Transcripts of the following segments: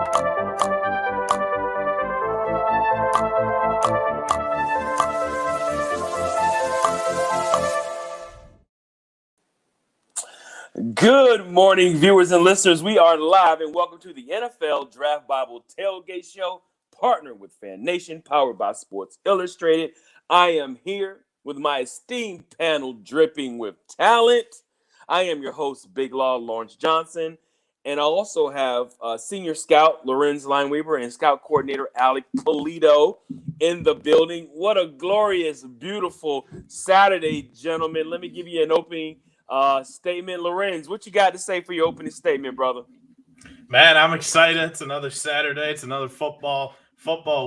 Good morning, viewers and listeners. We are live, and welcome to the NFL Draft Bible Tailgate Show, partnered with Fan Nation, powered by Sports Illustrated. I am here with my esteemed panel dripping with talent. I am your host, Big Law Lawrence Johnson, and I also have senior scout Lorenz Leinweber and scout coordinator Alec Pulido in the building. What a glorious, beautiful Saturday, gentlemen. Let me give you an opening statement. Lorenz, what you got to say for your opening statement, brother? Man, I'm excited. It's another Saturday. It's another football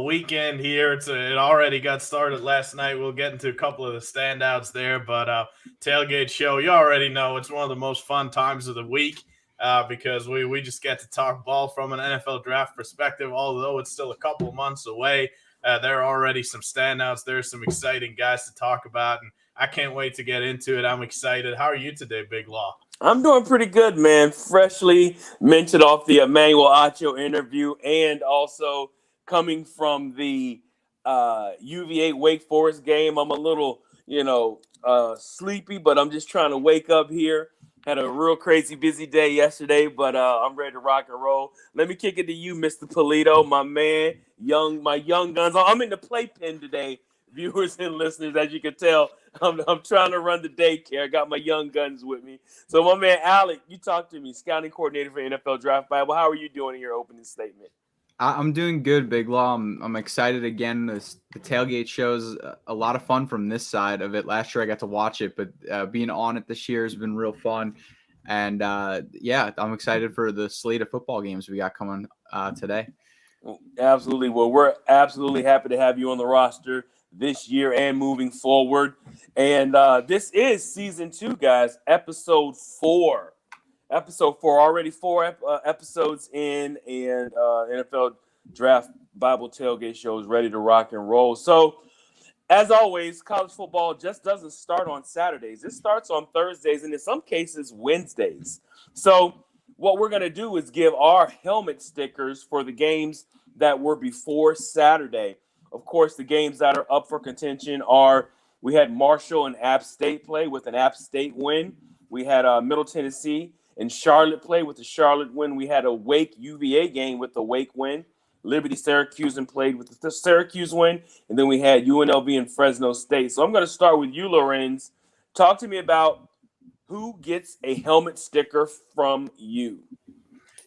weekend here. It already got started last night. We'll get into a couple of the standouts there, but Tailgate Show, you already know it's one of the most fun times of the week because we just get to talk ball from an NFL draft perspective, although it's still a couple of months away. There are already some standouts. There's some exciting guys to talk about, and I can't wait to get into it. I'm excited. How are you today, Big Law? I'm doing pretty good, man. Freshly minted off the Emmanuel Acho interview, and also coming from the UVA Wake Forest game. I'm a little, sleepy, but I'm just trying to wake up here. Had a real crazy busy day yesterday, but I'm ready to rock and roll. Let me kick it to you, Mr. Pulido, my man, my young guns. I'm in the playpen today, viewers and listeners. As you can tell, I'm trying to run the daycare. I got my young guns with me. So my man Alec, you talk to me, scouting coordinator for NFL Draft Bible. How are you doing in your opening statement? I'm doing good, Big Law. I'm excited again. The Tailgate Show's a lot of fun from this side of it. Last year I got to watch it, but being on it this year has been real fun. And I'm excited for the slate of football games we got coming today. Absolutely. Well, we're absolutely happy to have you on the roster this year and moving forward. And this is season 2, guys, episode 4. Episode 4, already 4 episodes in, and NFL Draft Bible Tailgate Show is ready to rock and roll. So, as always, college football just doesn't start on Saturdays. It starts on Thursdays and in some cases Wednesdays. So, what we're going to do is give our helmet stickers for the games that were before Saturday. Of course, the games that are up for contention are, we had Marshall and App State play with an App State win. We had Middle Tennessee and Charlotte play with the Charlotte win. We had a Wake UVA game with the Wake win. Liberty Syracuse and played with the Syracuse win. And then we had UNLV and Fresno State. So I'm going to start with you, Lorenz. Talk to me about who gets a helmet sticker from you.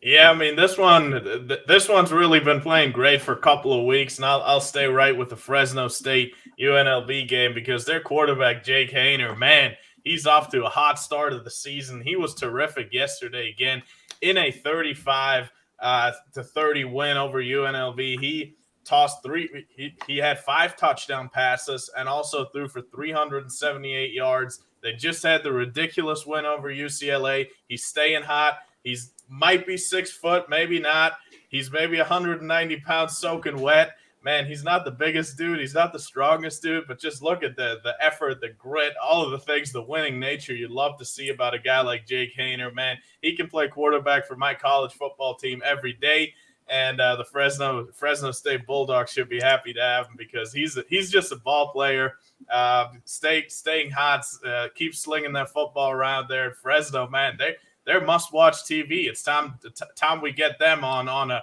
Yeah, I mean, this one's really been playing great for a couple of weeks, and I'll stay right with the Fresno State UNLV game because their quarterback, Jake Hayner, man, he's off to a hot start of the season. He was terrific yesterday again in a 35-30 win over UNLV. He tossed he had 5 touchdown passes and also threw for 378 yards. They just had the ridiculous win over UCLA. He's staying hot. He's might be 6 foot, maybe not. He's maybe 190 pounds soaking wet. Man, he's not the biggest dude. He's not the strongest dude, but just look at the effort, the grit, all of the things, the winning nature you'd love to see about a guy like Jake Hayner. Man, he can play quarterback for my college football team every day, and the Fresno State Bulldogs should be happy to have him because he's just a ball player, staying hot, keep slinging that football around there at Fresno. Man, they're must-watch TV. It's time we get them on a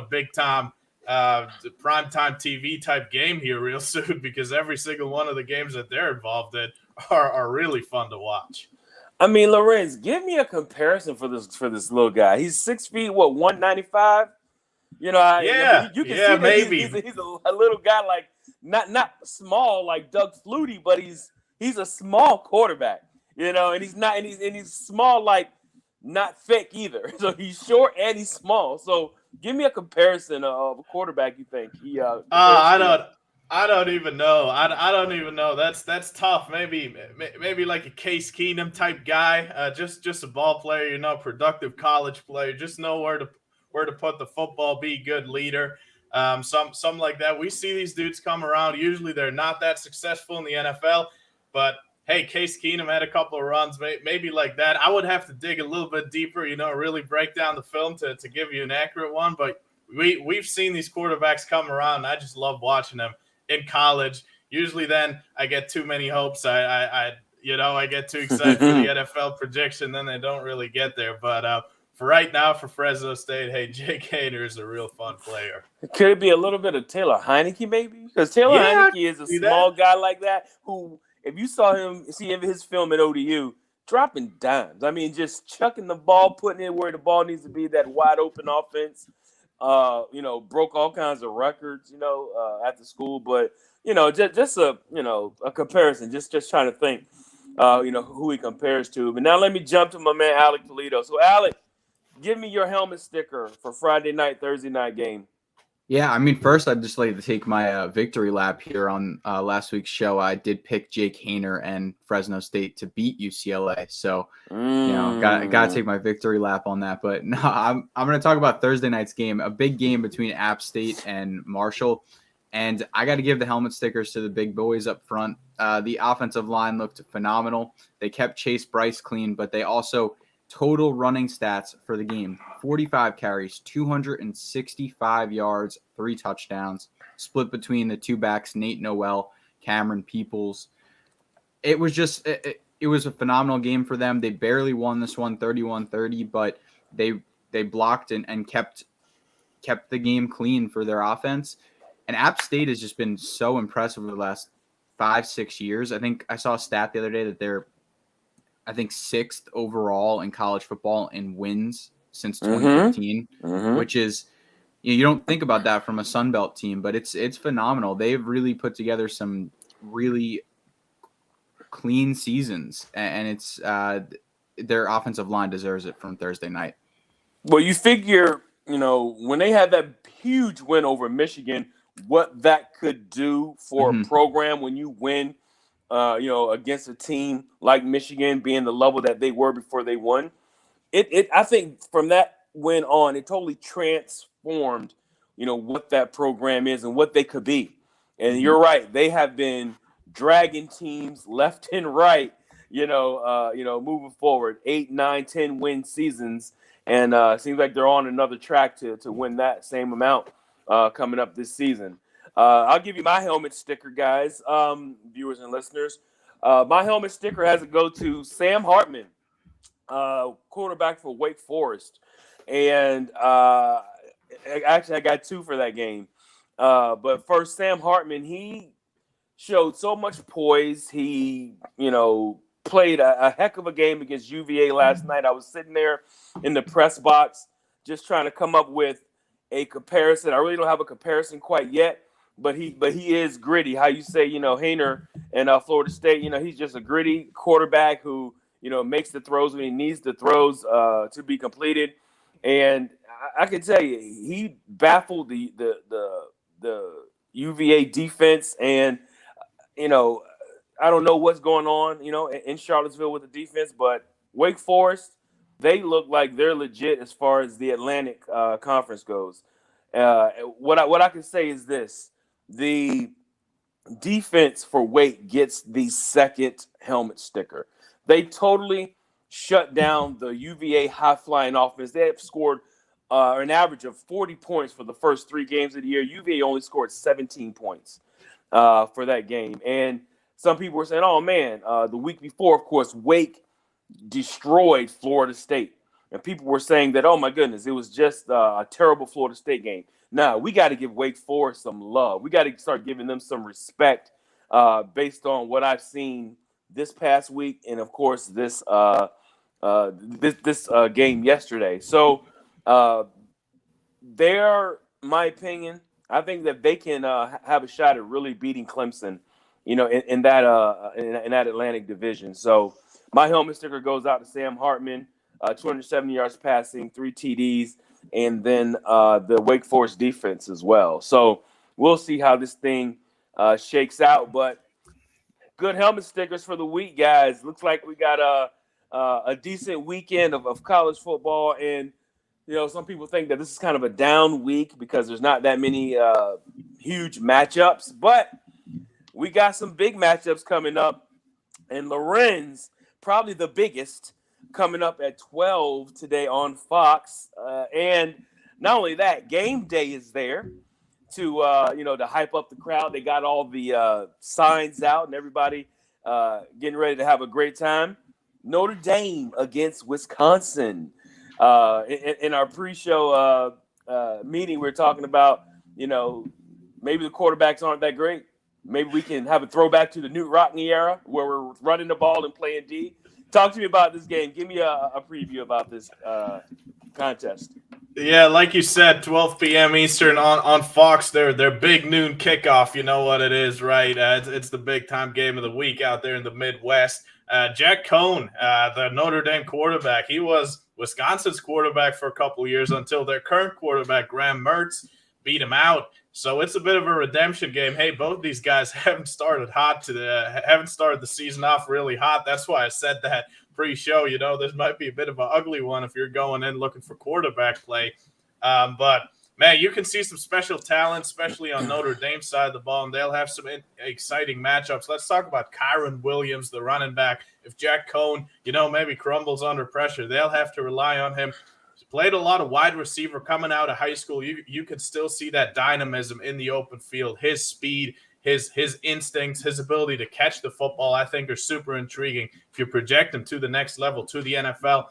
big-time primetime TV type game here real soon because every single one of the games that they're involved in are really fun to watch. I mean, Lorenz, give me a comparison for this little guy. He's 6 feet, 195? You can see that maybe. He's a little guy, like not small like Doug Flutie, but he's a small quarterback, and he's small, like not thick either. So he's short and he's small. So give me a comparison of a quarterback you think he. I don't even know. I don't even know. That's tough. Maybe like a Case Keenum type guy. Just a ball player. Productive college player. Just know where to put the football. Be a good leader. Some like that. We see these dudes come around. Usually they're not that successful in the NFL, but hey, Case Keenum had a couple of runs, maybe like that. I would have to dig a little bit deeper, really break down the film to give you an accurate one. But we've seen these quarterbacks come around. And I just love watching them in college. Usually, then I get too many hopes. I get too excited for the NFL prediction, then they don't really get there. But for right now, for Fresno State, hey, Jake Haener is a real fun player. Could it be a little bit of Taylor Heineke, maybe? Because Taylor Heineke is a small guy like that who, if you saw him, see his film at ODU, dropping dimes. I mean, just chucking the ball, putting it where the ball needs to be, that wide open offense. Broke all kinds of records, after school. But, just a comparison, just trying to think, who he compares to. But now let me jump to my man, Alec Pulido. So, Alec, give me your helmet sticker for Friday night, Thursday night game. Yeah, I mean, first, I'd just like to take my victory lap here on last week's show. I did pick Jake Haener and Fresno State to beat UCLA. So, got to take my victory lap on that. But no, I'm going to talk about Thursday night's game, a big game between App State and Marshall. And I got to give the helmet stickers to the big boys up front. The offensive line looked phenomenal. They kept Chase Bryce clean, but they also total running stats for the game: 45 carries, 265 yards, 3 touchdowns, split between the two backs, Nate Noel, Cameron Peoples. It was just it was a phenomenal game for them. They barely won this one 31-30, but they blocked and kept the game clean for their offense. And App State has just been so impressive over the last 5-6 years. I think I saw a stat the other day that they're 6th overall in college football in wins since 2015, which is, you don't think about that from a Sun Belt team, but it's phenomenal. They've really put together some really clean seasons, and it's their offensive line deserves it from Thursday night. Well, you figure, when they had that huge win over Michigan, what that could do for a program when you win against a team like Michigan, being the level that they were before they won. I think from that win on, it totally transformed, what that program is and what they could be. And you're right. They have been dragging teams left and right, moving forward, 8, 9, 10 win seasons. And seems like they're on another track to win that same amount coming up this season. I'll give you my helmet sticker, guys, viewers and listeners. My helmet sticker has to go to Sam Hartman, quarterback for Wake Forest. And actually, I got 2 for that game. But first, Sam Hartman, he showed so much poise. He, played a heck of a game against UVA last night. I was sitting there in the press box just trying to come up with a comparison. I really don't have a comparison quite yet. But he is gritty. How you say, Haener and Florida State, he's just a gritty quarterback who, makes the throws when he needs the throws to be completed. And I can tell you, he baffled the UVA defense. And, I don't know what's going on, in Charlottesville with the defense, but Wake Forest, they look like they're legit as far as the Atlantic Conference goes. What I can say is this. The defense for Wake gets the second helmet sticker. They totally shut down the UVA high-flying offense. They have scored an average of 40 points for the first 3 games of the year. UVA only scored 17 points for that game. And some people were saying, oh, man, the week before, of course, Wake destroyed Florida State. And people were saying that, oh, my goodness, it was just a terrible Florida State game. Now, we got to give Wake Forest some love. We got to start giving them some respect based on what I've seen this past week and, of course, this game yesterday. So they're, my opinion, I think that they can have a shot at really beating Clemson, in that Atlantic division. So my helmet sticker goes out to Sam Hartman, 270 yards passing, 3 TDs. And then the Wake Forest defense as well. So we'll see how this thing shakes out. But good helmet stickers for the week, guys. Looks like we got a decent weekend of college football. And, some people think that this is kind of a down week because there's not that many huge matchups. But we got some big matchups coming up. And Lorenz, probably the biggest, coming up at 12 today on Fox. And Not only that, game day is there to to hype up the crowd. They got all the signs out and everybody getting ready to have a great time. Notre Dame against Wisconsin. In our pre-show meeting, we were talking about, maybe the quarterbacks aren't that great. Maybe we can have a throwback to the Newt Rockne era where we're running the ball and playing D. Talk to me about this game. Give me a preview about this contest. Yeah, like you said, 12 p.m. Eastern on Fox. Their big noon kickoff. You know what it is, right? It's the big time game of the week out there in the Midwest. Jack Cohn, the Notre Dame quarterback, he was Wisconsin's quarterback for a couple of years until their current quarterback, Graham Mertz, beat him out. So it's a bit of a redemption game. Hey, both these guys haven't started the season off really hot. That's why I said that pre-show. This might be a bit of an ugly one if you're going in looking for quarterback play. But man, you can see some special talent, especially on Notre Dame's side of the ball, and they'll have some exciting matchups. Let's talk about Kyron Williams, the running back. If Jack Cohn, maybe crumbles under pressure, they'll have to rely on him. He played a lot of wide receiver coming out of high school. You can still see that dynamism in the open field. His speed, his instincts, his ability to catch the football, I think, are super intriguing. If you project him to the next level, to the NFL,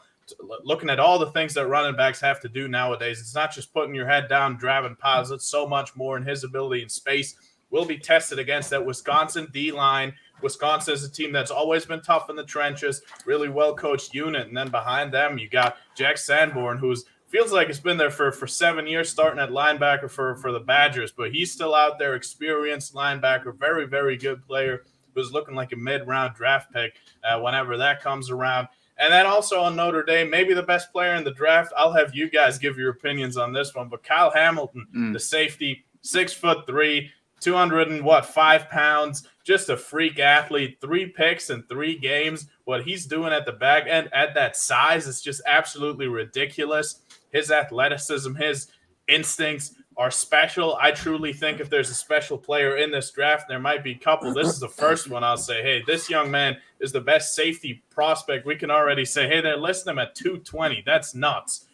looking at all the things that running backs have to do nowadays, it's not just putting your head down, driving piles. It's so much more, and his ability in space will be tested against that Wisconsin D-line. Wisconsin is a team that's always been tough in the trenches, really well-coached unit. And then behind them, you got Jack Sanborn, who's feels like it's been there for 7 years, starting at linebacker for the Badgers. But he's still out there, experienced linebacker, very, very good player, who's looking like a mid-round draft pick whenever that comes around. And then also on Notre Dame, maybe the best player in the draft. I'll have you guys give your opinions on this one. But Kyle Hamilton, the safety, 6'3", 205 pounds, just a freak athlete, 3 picks in 3 games. What he's doing at the back end at that size is just absolutely ridiculous. His athleticism, his instincts are special. I truly think if there's a special player in this draft, there might be a couple. This is the first one I'll say, hey, this young man is the best safety prospect. We can already say, hey, they're listing him at 220. That's nuts.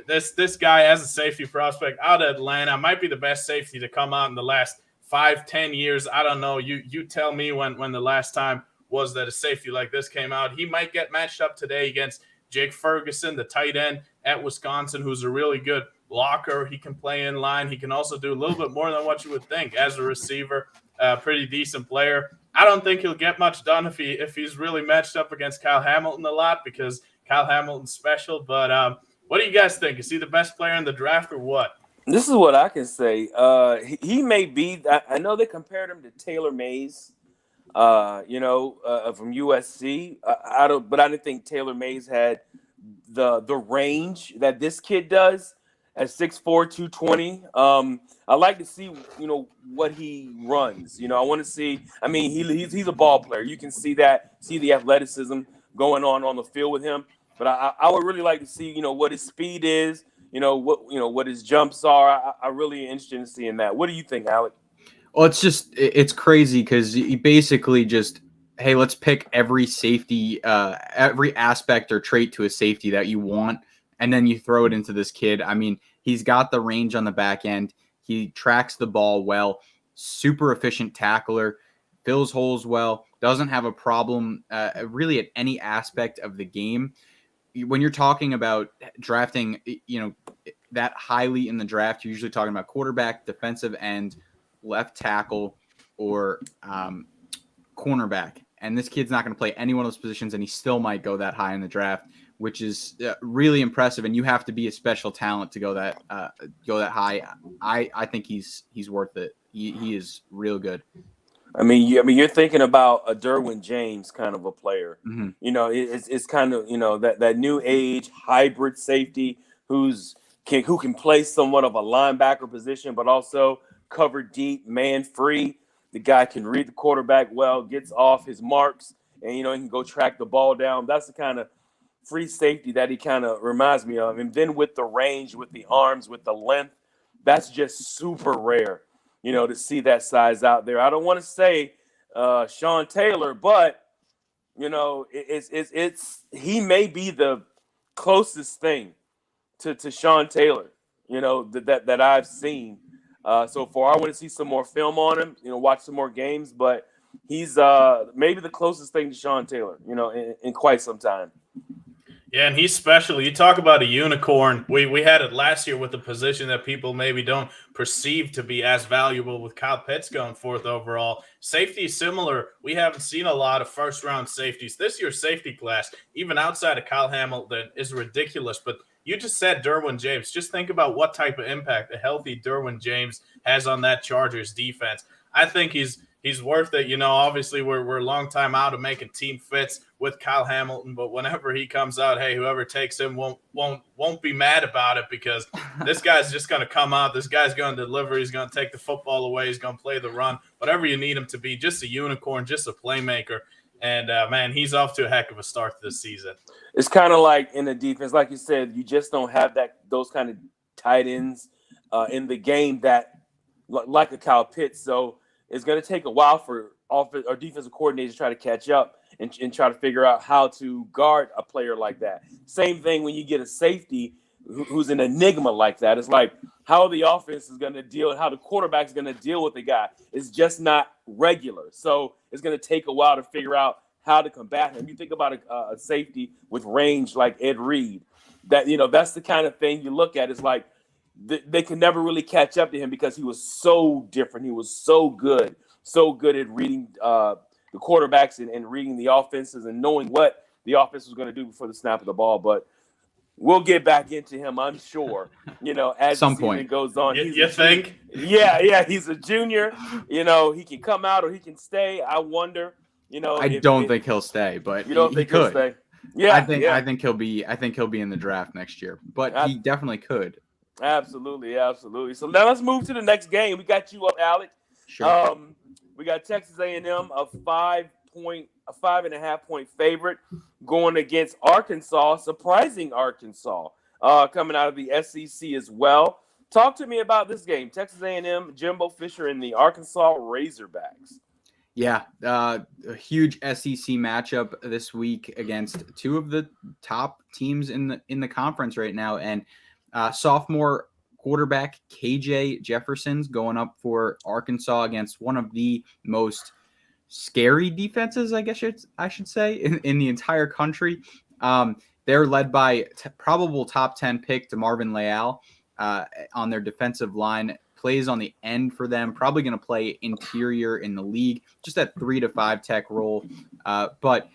This guy as a safety prospect out of Atlanta might be the best safety to come out in the last 5-10 years. I don't know. You tell me when the last time was that a safety like this came out. He might get matched up today against Jake Ferguson, the tight end at Wisconsin, who's a really good blocker. He can play in line. He can also do a little bit more than what you would think as a receiver. Pretty decent player. I don't think he'll get much done if he's really matched up against Kyle Hamilton a lot, because Kyle Hamilton's special. But what do you guys think? Is he the best player in the draft or what? This is what I can say. He may be. I know they compared him to Taylor Mays, from USC. But I didn't think Taylor Mays had the range that this kid does at 6'4", 220. I like to see what he runs. I want to see. I mean, he's a ball player. You can see the athleticism going on the field with him. But I would really like to see what his speed is. What his jumps are. I really interested in seeing that. What do you think, Alec? Well, it's crazy because you basically just, hey, let's pick every safety, every aspect or trait to a safety that you want, and then you throw it into this kid. I mean, he's got the range on the back end. He tracks the ball well, super efficient tackler, fills holes well, doesn't have a problem really at any aspect of the game. When you're talking about drafting, that highly in the draft, you're usually talking about quarterback, defensive end, left tackle, or cornerback. And this kid's not going to play any one of those positions, and he still might go that high in the draft, which is really impressive. And you have to be a special talent to go that high. I think he's worth it. He is real good. I mean, you're thinking about a Derwin James kind of a player. Mm-hmm. It's kind of that new age hybrid safety who can play somewhat of a linebacker position, but also cover deep, man free. The guy can read the quarterback well, gets off his marks, and he can go track the ball down. That's the kind of free safety that he kind of reminds me of. And then with the range, with the arms, with the length, that's just super rare. To see that size out there. I don't want to say Sean Taylor, but it's he may be the closest thing to Sean Taylor, that I've seen so far. I want to see some more film on him, watch some more games, but he's maybe the closest thing to Sean Taylor, in quite some time. Yeah, and he's special. You talk about a unicorn. We had it last year with a position that people maybe don't perceive to be as valuable with Kyle Pitts going fourth overall. Safety is similar. We haven't seen a lot of first-round safeties. This year's safety class, even outside of Kyle Hamilton, is ridiculous. But you just said Derwin James. Just think about what type of impact a healthy Derwin James has on that Chargers defense. I think he's worth it. Obviously we're a long time out of making team fits with Kyle Hamilton, but whenever he comes out, hey, whoever takes him won't be mad about it, because this guy's just going to come out. This guy's going to deliver. He's going to take the football away. He's going to play the run, whatever you need him to be. Just a unicorn, just a playmaker. And man, he's off to a heck of a start this season. It's kind of like in the defense, like you said, you just don't have those kind of tight ends in the game that like a Kyle Pitts. So it's going to take a while for offense or defensive coordinators to try to catch up and try to figure out how to guard a player like that. Same thing when you get a safety who's an enigma like that. It's like how the offense is going to deal, how the quarterback is going to deal with the guy. It's just not regular. So it's going to take a while to figure out how to combat him. You think about a safety with range like Ed Reed, that's the kind of thing you look at. It's like they can never really catch up to him because he was so different. He was so good at reading the quarterbacks and reading the offenses and knowing what the offense was going to do before the snap of the ball. But we'll get back into him, I'm sure, as some the season goes on. You think? Yeah, he's a junior. He can come out or he can stay. I wonder, I don't think he'll stay, but you don't he think could. He'll stay? Yeah, I think he'll be in the draft next year, but he definitely could. Absolutely. So now let's move to the next game. We got you up, Alec. Sure. We got Texas A&M, a 5.5 point favorite, going against Arkansas, surprising Arkansas, coming out of the SEC as well. Talk to me about this game, Texas A&M, Jimbo Fisher, and the Arkansas Razorbacks. Yeah, a huge SEC matchup this week against two of the top teams in the conference right now, and sophomore quarterback KJ Jefferson's going up for Arkansas against one of the most scary defenses, I guess I should say, in the entire country. They're led by probable top 10 pick DeMarvin Leal on their defensive line. Plays on the end for them, probably going to play interior in the league, just that 3 to 5 tech role. But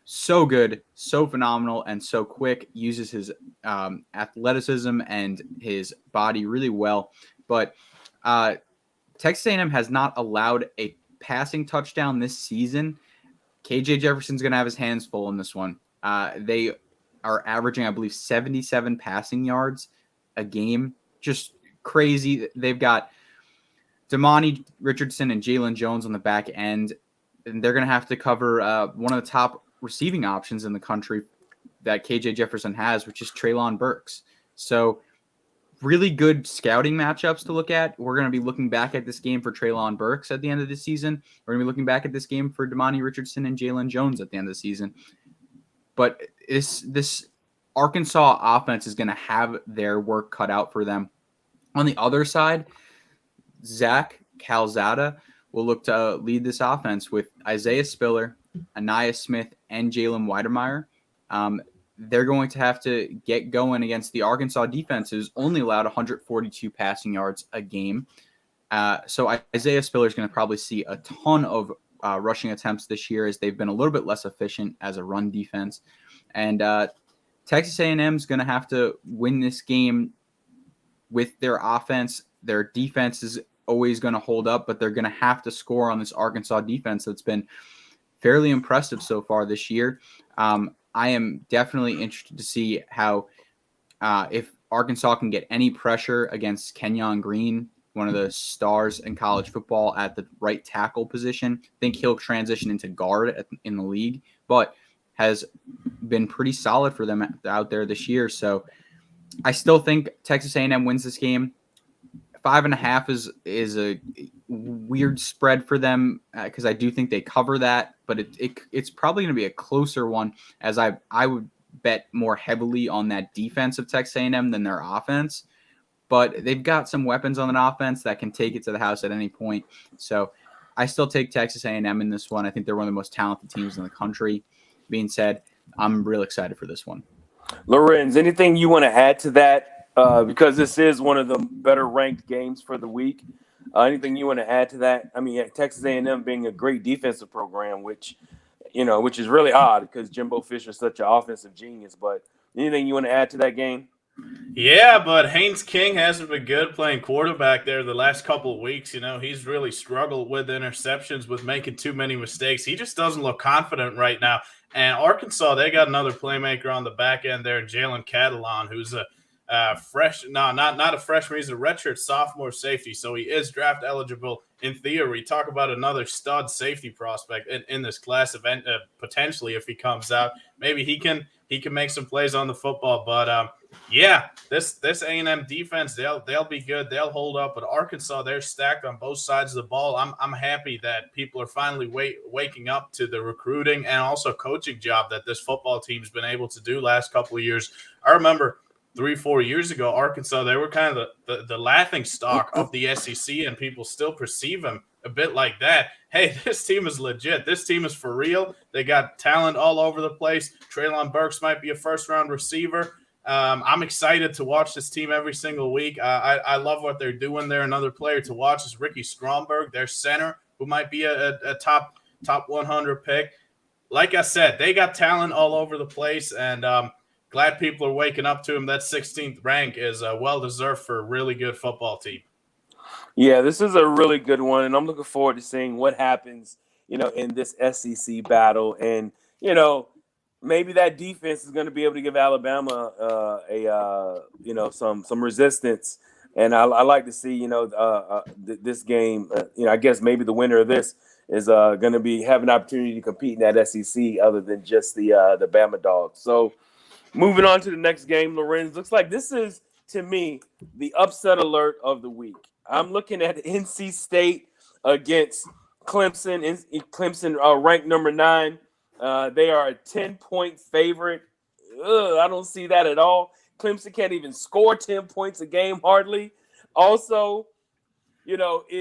so good, so phenomenal, and so quick. Uses his athleticism and his body really well. But Texas A&M has not allowed a passing touchdown this season. KJ Jefferson's going to have his hands full in this one. They are averaging, I believe, 77 passing yards a game. Just crazy. They've got Damani Richardson and Jalen Jones on the back end, and they're going to have to cover one of the top receiving options in the country that KJ Jefferson has, which is Treylon Burks. So really good scouting matchups to look at. We're going to be looking back at this game for Treylon Burks at the end of the season. We're going to be looking back at this game for Damani Richardson and Jalen Jones at the end of the season. But this Arkansas offense is going to have their work cut out for them. On the other side, Zach Calzada will look to lead this offense with Isaiah Spiller, Anaya Smith, and Jalen Weidermeyer. They're going to have to get going against the Arkansas defense, who's only allowed 142 passing yards a game. So Isaiah Spiller is going to probably see a ton of rushing attempts this year, as they've been a little bit less efficient as a run defense. And Texas A&M is going to have to win this game with their offense. Their defense is always going to hold up, but they're going to have to score on this Arkansas defense that's been fairly impressive so far this year. I am definitely interested to see how if Arkansas can get any pressure against Kenyon Green, one of the stars in college football at the right tackle position. I think he'll transition into guard in the league, but has been pretty solid for them out there this year. So I still think Texas A&M wins this game. 5.5 is a weird spread for them because I do think they cover that, but it's probably going to be a closer one, as I would bet more heavily on that defense of Texas A&M than their offense. But they've got some weapons on an offense that can take it to the house at any point. So I still take Texas A&M in this one. I think they're one of the most talented teams in the country. Being said, I'm real excited for this one. Lorenz, anything you want to add to that? Because this is one of the better ranked games for the week. Anything you want to add to that? I mean, Texas A&M being a great defensive program, which is really odd because Jimbo Fisher is such an offensive genius. But anything you want to add to that game? Yeah, but Haynes King hasn't been good playing quarterback there the last couple of weeks. He's really struggled with interceptions, with making too many mistakes. He just doesn't look confident right now. And Arkansas, they got another playmaker on the back end there, Jalen Catalon, who's a not a freshman. He's a redshirt sophomore safety, so he is draft eligible in theory. Talk about another stud safety prospect in this class event. Potentially, if he comes out, maybe he can make some plays on the football. But this A&M defense, they'll be good. They'll hold up. But Arkansas, they're stacked on both sides of the ball. I'm happy that people are finally waking up to the recruiting and also coaching job that this football team's been able to do last couple of years. I remember 3-4 years ago, Arkansas, they were kind of the laughing stock of the SEC, and people still perceive them a bit like that. Hey, this team is legit. This team is for real. They got talent all over the place. Treylon Burks might be a first-round receiver. I'm excited to watch this team every single week. I love what they're doing there. Another player to watch is Ricky Stromberg, their center, who might be a top 100 pick. Like I said, they got talent all over the place, and glad people are waking up to him. That 16th rank is well-deserved for a really good football team. Yeah, this is a really good one, and I'm looking forward to seeing what happens, in this SEC battle. And, maybe that defense is going to be able to give Alabama some resistance. And I like to see, this game, I guess maybe the winner of this is going to have an opportunity to compete in that SEC other than just the Bama Dogs. So, moving on to the next game, Lorenz, looks like this is, to me, the upset alert of the week. I'm looking at NC State against Clemson. Clemson ranked number 9. They are a 10-point favorite. I don't see that at all. Clemson can't even score 10 points a game hardly. Also, are the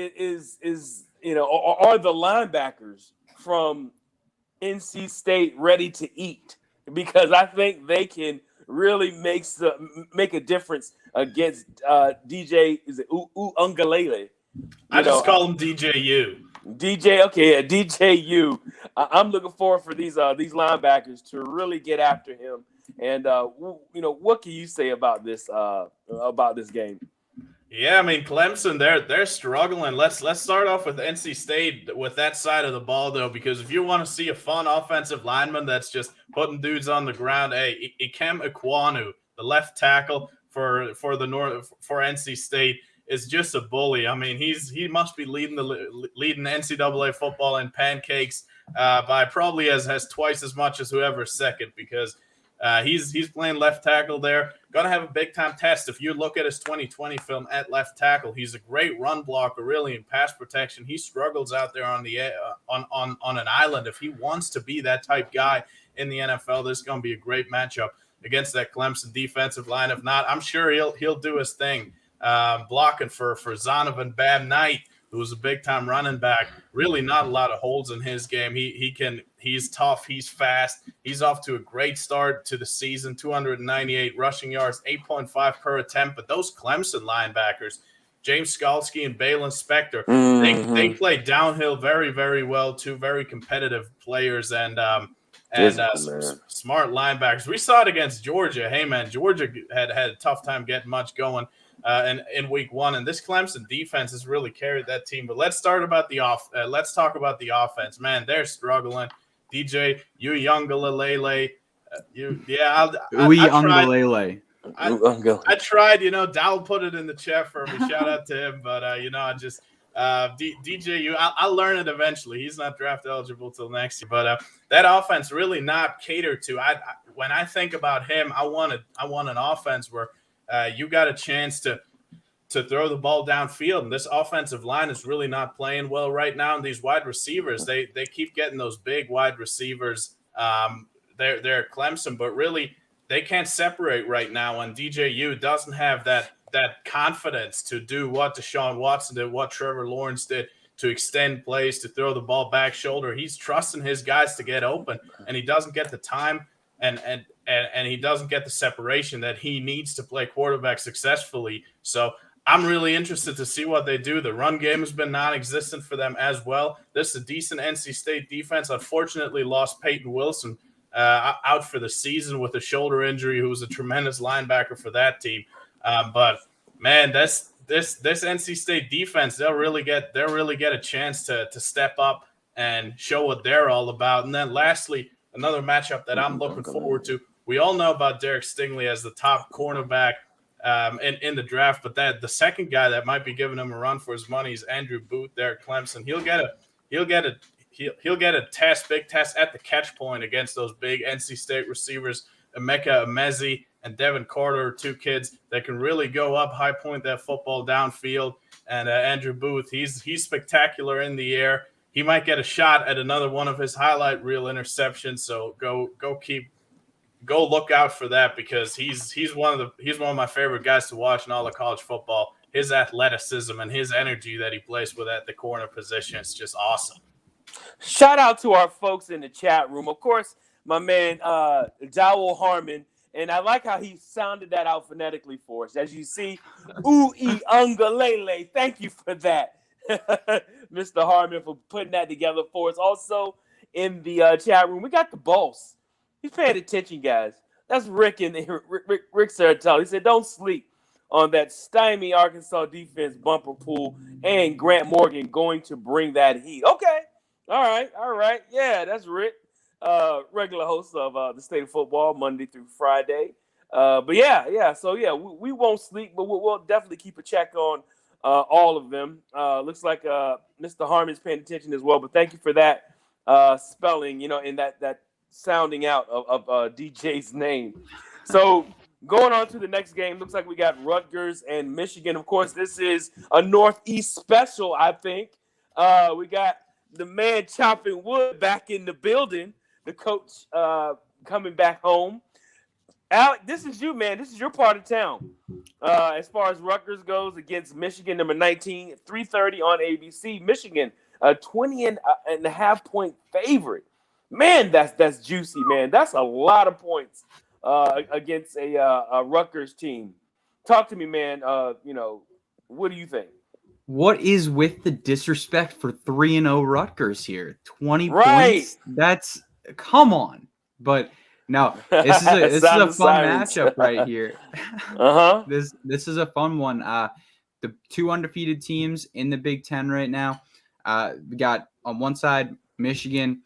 linebackers from NC State ready to eat? Because I think they can really make a difference against DJ. Is it Ungalele? I just call him DJU. DJU. I'm looking forward for these linebackers to really get after him. And what can you say about this game? Yeah, I mean, Clemson, they're struggling. Let's start off with NC State with that side of the ball, though, because if you want to see a fun offensive lineman that's just putting dudes on the ground, hey, Ikem Ekwonu, the left tackle for NC State, is just a bully. I mean, he must be leading NCAA football in pancakes by probably has twice as much as whoever's second, because he's playing left tackle there. Gonna have a big time test. If you look at his 2020 film at left tackle, he's a great run blocker, really, in pass protection. He struggles out there on the on an island. If he wants to be that type guy in the NFL, this is gonna be a great matchup against that Clemson defensive line. If not, I'm sure he'll do his thing, blocking for Zonovan Bam Knight, who's a big-time running back. Really not a lot of holes in his game. He's tough. He's fast. He's off to a great start to the season, 298 rushing yards, 8.5 per attempt. But those Clemson linebackers, James Skalski and Balin Spector, they play downhill very, very well. Two very competitive players and smart linebackers. We saw it against Georgia. Hey, man, Georgia had a tough time getting much going in week one, and this Clemson defense has really carried that team. But let's talk about the offense. Man, they're struggling. DJ, you Ungalele, I tried. Dal put it in the chat for me. Shout out to him. But DJ, I'll learn it eventually. He's not draft eligible till next year. But that offense really not catered to. When I think about him, I want an offense where you got a chance to throw the ball downfield. And this offensive line is really not playing well right now. And these wide receivers, they keep getting those big wide receivers. They're Clemson, but really they can't separate right now, and DJU doesn't have that confidence to do what Deshaun Watson did, what Trevor Lawrence did, to extend plays, to throw the ball back shoulder. He's trusting his guys to get open, and he doesn't get the time and he doesn't get the separation that he needs to play quarterback successfully. So I'm really interested to see what they do. The run game has been non-existent for them as well. This is a decent NC State defense. Unfortunately, lost Peyton Wilson out for the season with a shoulder injury, who was a tremendous linebacker for that team. But man, this NC State defense, they'll really get a chance to step up and show what they're all about. And then lastly, another matchup that I'm looking forward to. We all know about Derek Stingley as the top cornerback in the draft, but that the second guy that might be giving him a run for his money is Andrew Booth there at Clemson. He'll get a big test at the catch point against those big NC State receivers, Emeka Emezi and Devin Carter, two kids that can really go up, high point that football downfield. And Andrew Booth, he's spectacular in the air. He might get a shot at another one of his highlight reel interceptions. So go look out for that, because he's one of my favorite guys to watch in all of college football. His athleticism and his energy that he plays with at the corner position is just awesome. Shout out to our folks in the chat room. Of course, my man Dowell Harmon, and I like how he sounded that out phonetically for us. As you see, Ungalele. Thank you for that, Mr. Harmon, for putting that together for us. Also in the chat room, we got the boss. He's paying attention, guys. That's Rick in there. Rick Saratelli. He said, don't sleep on that stymie Arkansas defense bumper pool, and Grant Morgan going to bring that heat. Okay. All right. Yeah, that's Rick, regular host of the State of Football Monday through Friday. But yeah. So, yeah, we won't sleep, but we'll definitely keep a check on all of them. Looks like Mr. Harmon's paying attention as well, but thank you for that spelling, in that sounding out of DJ's name. So going on to the next game, looks like we got Rutgers and Michigan. Of course, this is a Northeast special, I think. We got the man chopping wood back in the building, the coach coming back home. Alec, this is you, man. This is your part of town. As far as Rutgers goes against Michigan, number 19, 3:30 on ABC. Michigan, a 20.5 point favorite. Man, that's juicy, man. That's a lot of points against a Rutgers team. Talk to me, man. What do you think? What is with the disrespect for 3-0 Rutgers here? 20 points? That's come on. But no, this is a fun matchup right here. This is a fun one. The two undefeated teams in the Big Ten right now. We got on one side Michigan.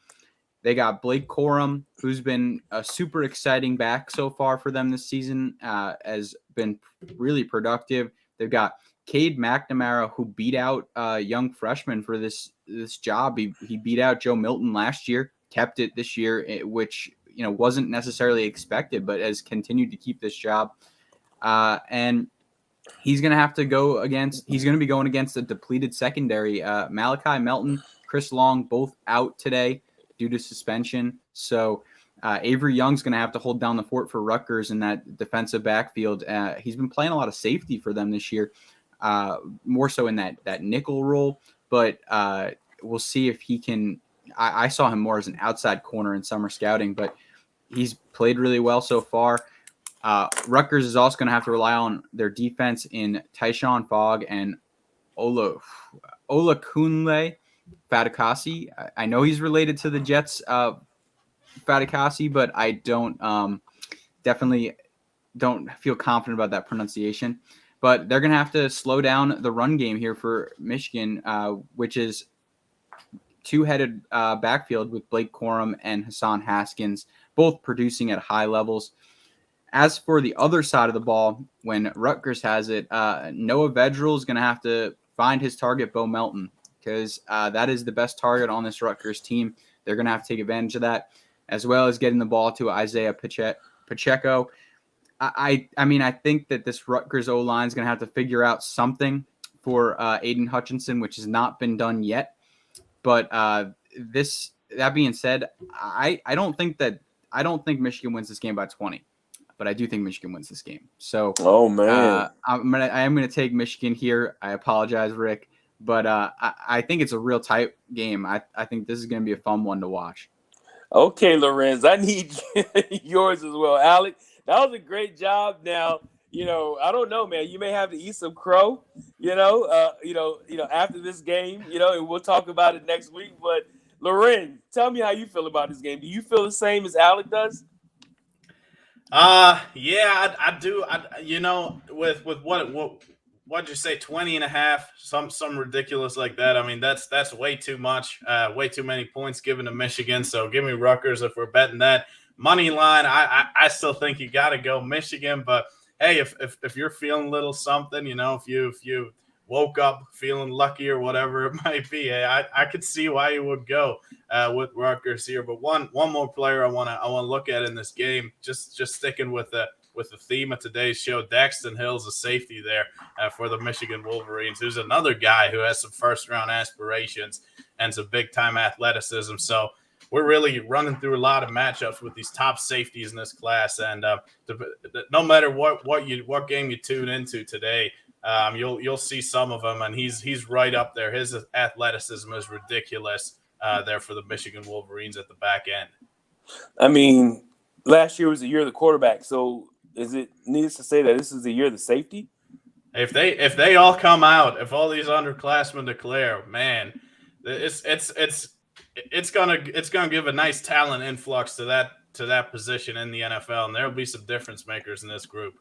They got Blake Corum, who's been a super exciting back so far for them this season, has been really productive. They've got Cade McNamara, who beat out a young freshman for this job. He beat out Joe Milton last year, kept it this year, which wasn't necessarily expected, but has continued to keep this job. And he's going to be going against a depleted secondary. Malachi Melton, Chris Long, both out today due to suspension. So Avery Young's going to have to hold down the fort for Rutgers in that defensive backfield. He's been playing a lot of safety for them this year, more so in that nickel role. But we'll see if he can. I saw him more as an outside corner in summer scouting, but he's played really well so far. Rutgers is also going to have to rely on their defense in Tyshawn Fogg and Olakunle Fatukasi. I know he's related to the Jets, Fatukasi, but I definitely don't feel confident about that pronunciation. But they're going to have to slow down the run game here for Michigan, which is two-headed backfield with Blake Corum and Hassan Haskins, both producing at high levels. As for the other side of the ball, when Rutgers has it, Noah Vedral is going to have to find his target, Bo Melton, because that is the best target on this Rutgers team. They're going to have to take advantage of that, as well as getting the ball to Isaiah Pacheco. I mean, I think that this Rutgers O-line is going to have to figure out something for Aiden Hutchinson, which has not been done yet. But that being said, I don't think Michigan wins this game by 20. but I do think Michigan wins this game. So, Oh man, I am gonna take Michigan here. I apologize, Rick, but I think it's a real tight game. I think this is gonna be a fun one to watch. okay, Lorenz, I need yours as well, Alec. That was a great job. Now, I don't know, man. You may have to eat some crow, after this game, and we'll talk about it next week. But Lorenz, tell me how you feel about this game. Do you feel the same as Alec does? Yeah, I do. With what'd you say, 20 and a half, some ridiculous like that. I mean, that's way too much, way too many points given to Michigan. So give me Rutgers if we're betting that. Money line, I still think you got to go Michigan. But hey, if you're feeling a little something, if you woke up feeling lucky or whatever it might be, hey, I could see why you would go with Rutgers here. But one more player I want to look at in this game, just sticking with the theme of today's show, Daxton Hill's a safety there for the Michigan Wolverines, who's another guy who has some first-round aspirations and some big-time athleticism. So we're really running through a lot of matchups with these top safeties in this class, and no matter what game you tune into today, you'll see some of them, and he's right up there. His athleticism is ridiculous there for the Michigan Wolverines at the back end. I mean, last year was the year of the quarterback, so is it needless to say that this is the year of the safety? If they all come out, if all these underclassmen declare, man, it's gonna give a nice talent influx to that position in the NFL, and there'll be some difference makers in this group.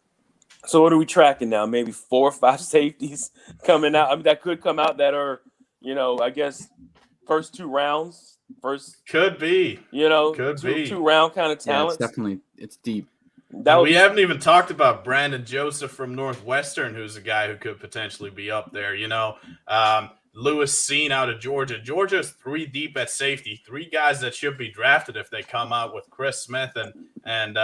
So what are we tracking now? Maybe 4 or 5 safeties coming out. I mean, that could come out that are, I guess first 2 rounds. Could be. Two round kind of talents. Yeah, it's deep. We haven't even talked about Brandon Joseph from Northwestern, who's a guy who could potentially be up there. Lewis Seen out of Georgia. Georgia's 3 deep at safety. 3 guys that should be drafted if they come out with Chris Smith and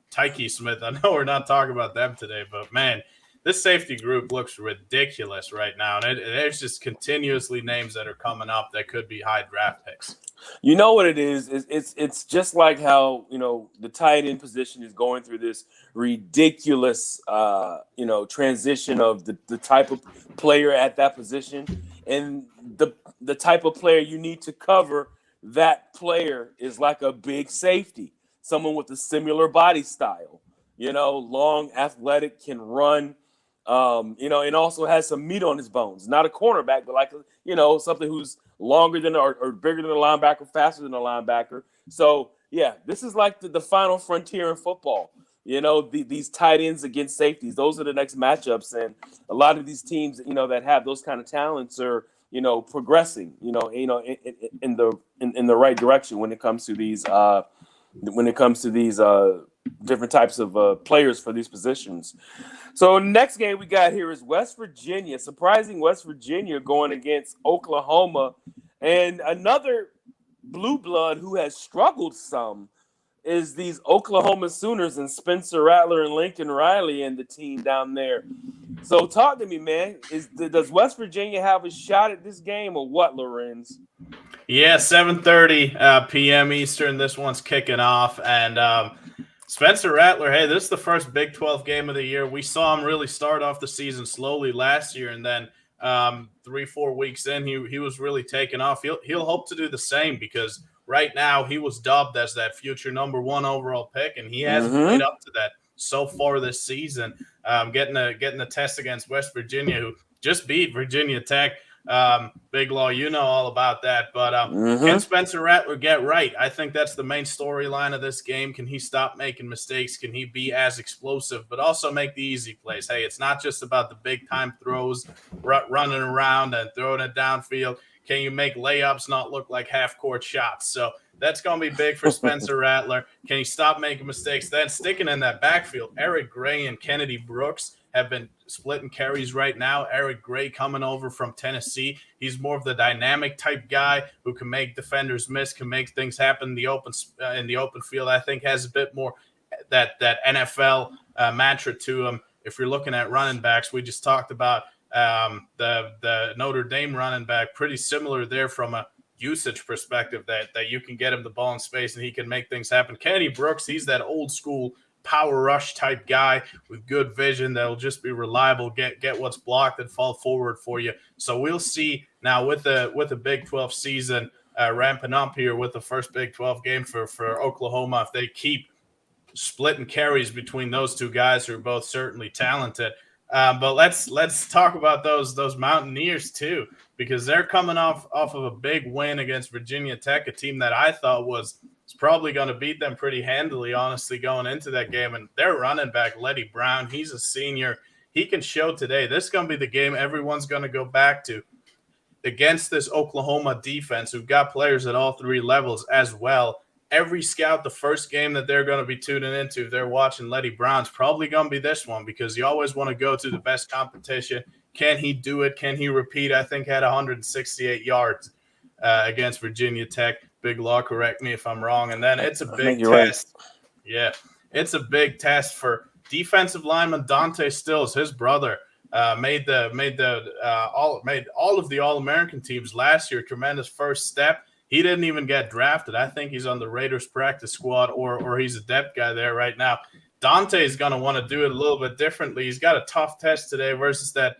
Tyke Smith. I know we're not talking about them today, but man, this safety group looks ridiculous right now. And there's just continuously names that are coming up that could be high draft picks. You know what it is? It's just like how, the tight end position is going through this ridiculous, transition of the type of player at that position, and the type of player you need to cover that player is like a big safety, someone with a similar body style, long, athletic, can run, and also has some meat on his bones. Not a cornerback, but like, something who's longer than or bigger than a linebacker, faster than a linebacker. So, yeah, this is like the final frontier in football. These tight ends against safeties, those are the next matchups. And a lot of these teams, that have those kind of talents are, progressing, in the right direction when it comes to these different types of players for these positions. So next game we got here is West Virginia, surprising West Virginia going against Oklahoma, and another blue blood who has struggled some is these Oklahoma Sooners and Spencer Rattler and Lincoln Riley and the team down there. So talk to me, man. Does West Virginia have a shot at this game or what, Lorenz? Yeah, 7:30 p.m. Eastern. This one's kicking off, and Spencer Rattler, hey, this is the first Big 12 game of the year. We saw him really start off the season slowly last year, and then 3-4 weeks in, he was really taking off. He'll hope to do the same, because right now he was dubbed as that future number 1 overall pick, and he hasn't played up to that so far this season. Getting a test against West Virginia, who just beat Virginia Tech. Big Law, you know all about that, but can Spencer Rattler get right? I think that's the main storyline of this game. Can he stop making mistakes? Can he be as explosive, but also make the easy plays? Hey, it's not just about the big time throws, running around and throwing it downfield. Can you make layups not look like half court shots? So that's going to be big for Spencer Rattler. Can he stop making mistakes? Then sticking in that backfield, Eric Gray and Kennedy Brooks have been splitting carries right now. Eric Gray coming over from Tennessee. He's more of the dynamic type guy who can make defenders miss, can make things happen in the open field. I think has a bit more that NFL mantra to him. If you're looking at running backs, we just talked about the Notre Dame running back, pretty similar there from a usage perspective, that you can get him the ball in space and he can make things happen. Kennedy Brooks, he's that old school power rush type guy with good vision that'll just be reliable, get what's blocked and fall forward for you. So we'll see now with the Big 12 season ramping up here with the first Big 12 game for Oklahoma, if they keep splitting carries between those two guys who are both certainly talented. But let's talk about those Mountaineers too, because they're coming off of a big win against Virginia Tech, a team that I thought was probably going to beat them pretty handily, honestly, going into that game. And their running back, Letty Brown, he's a senior. He can show today. This is going to be the game everyone's going to go back to against this Oklahoma defense, who've got players at all three levels as well. Every scout, the first game that they're going to be tuning into, if they're watching Letty Brown's probably going to be this one, because you always want to go to the best competition. Can he do it? Can he repeat? I think had 168 yards against Virginia Tech. Big Law, correct me if I'm wrong. And then it's a big test. Right. Yeah, it's a big test for defensive lineman Dante Stills. His brother made all of the All-American teams last year. Tremendous first step. He didn't even get drafted. I think he's on the Raiders practice squad, or he's a depth guy there right now. Dante is going to want to do it a little bit differently. He's got a tough test today versus that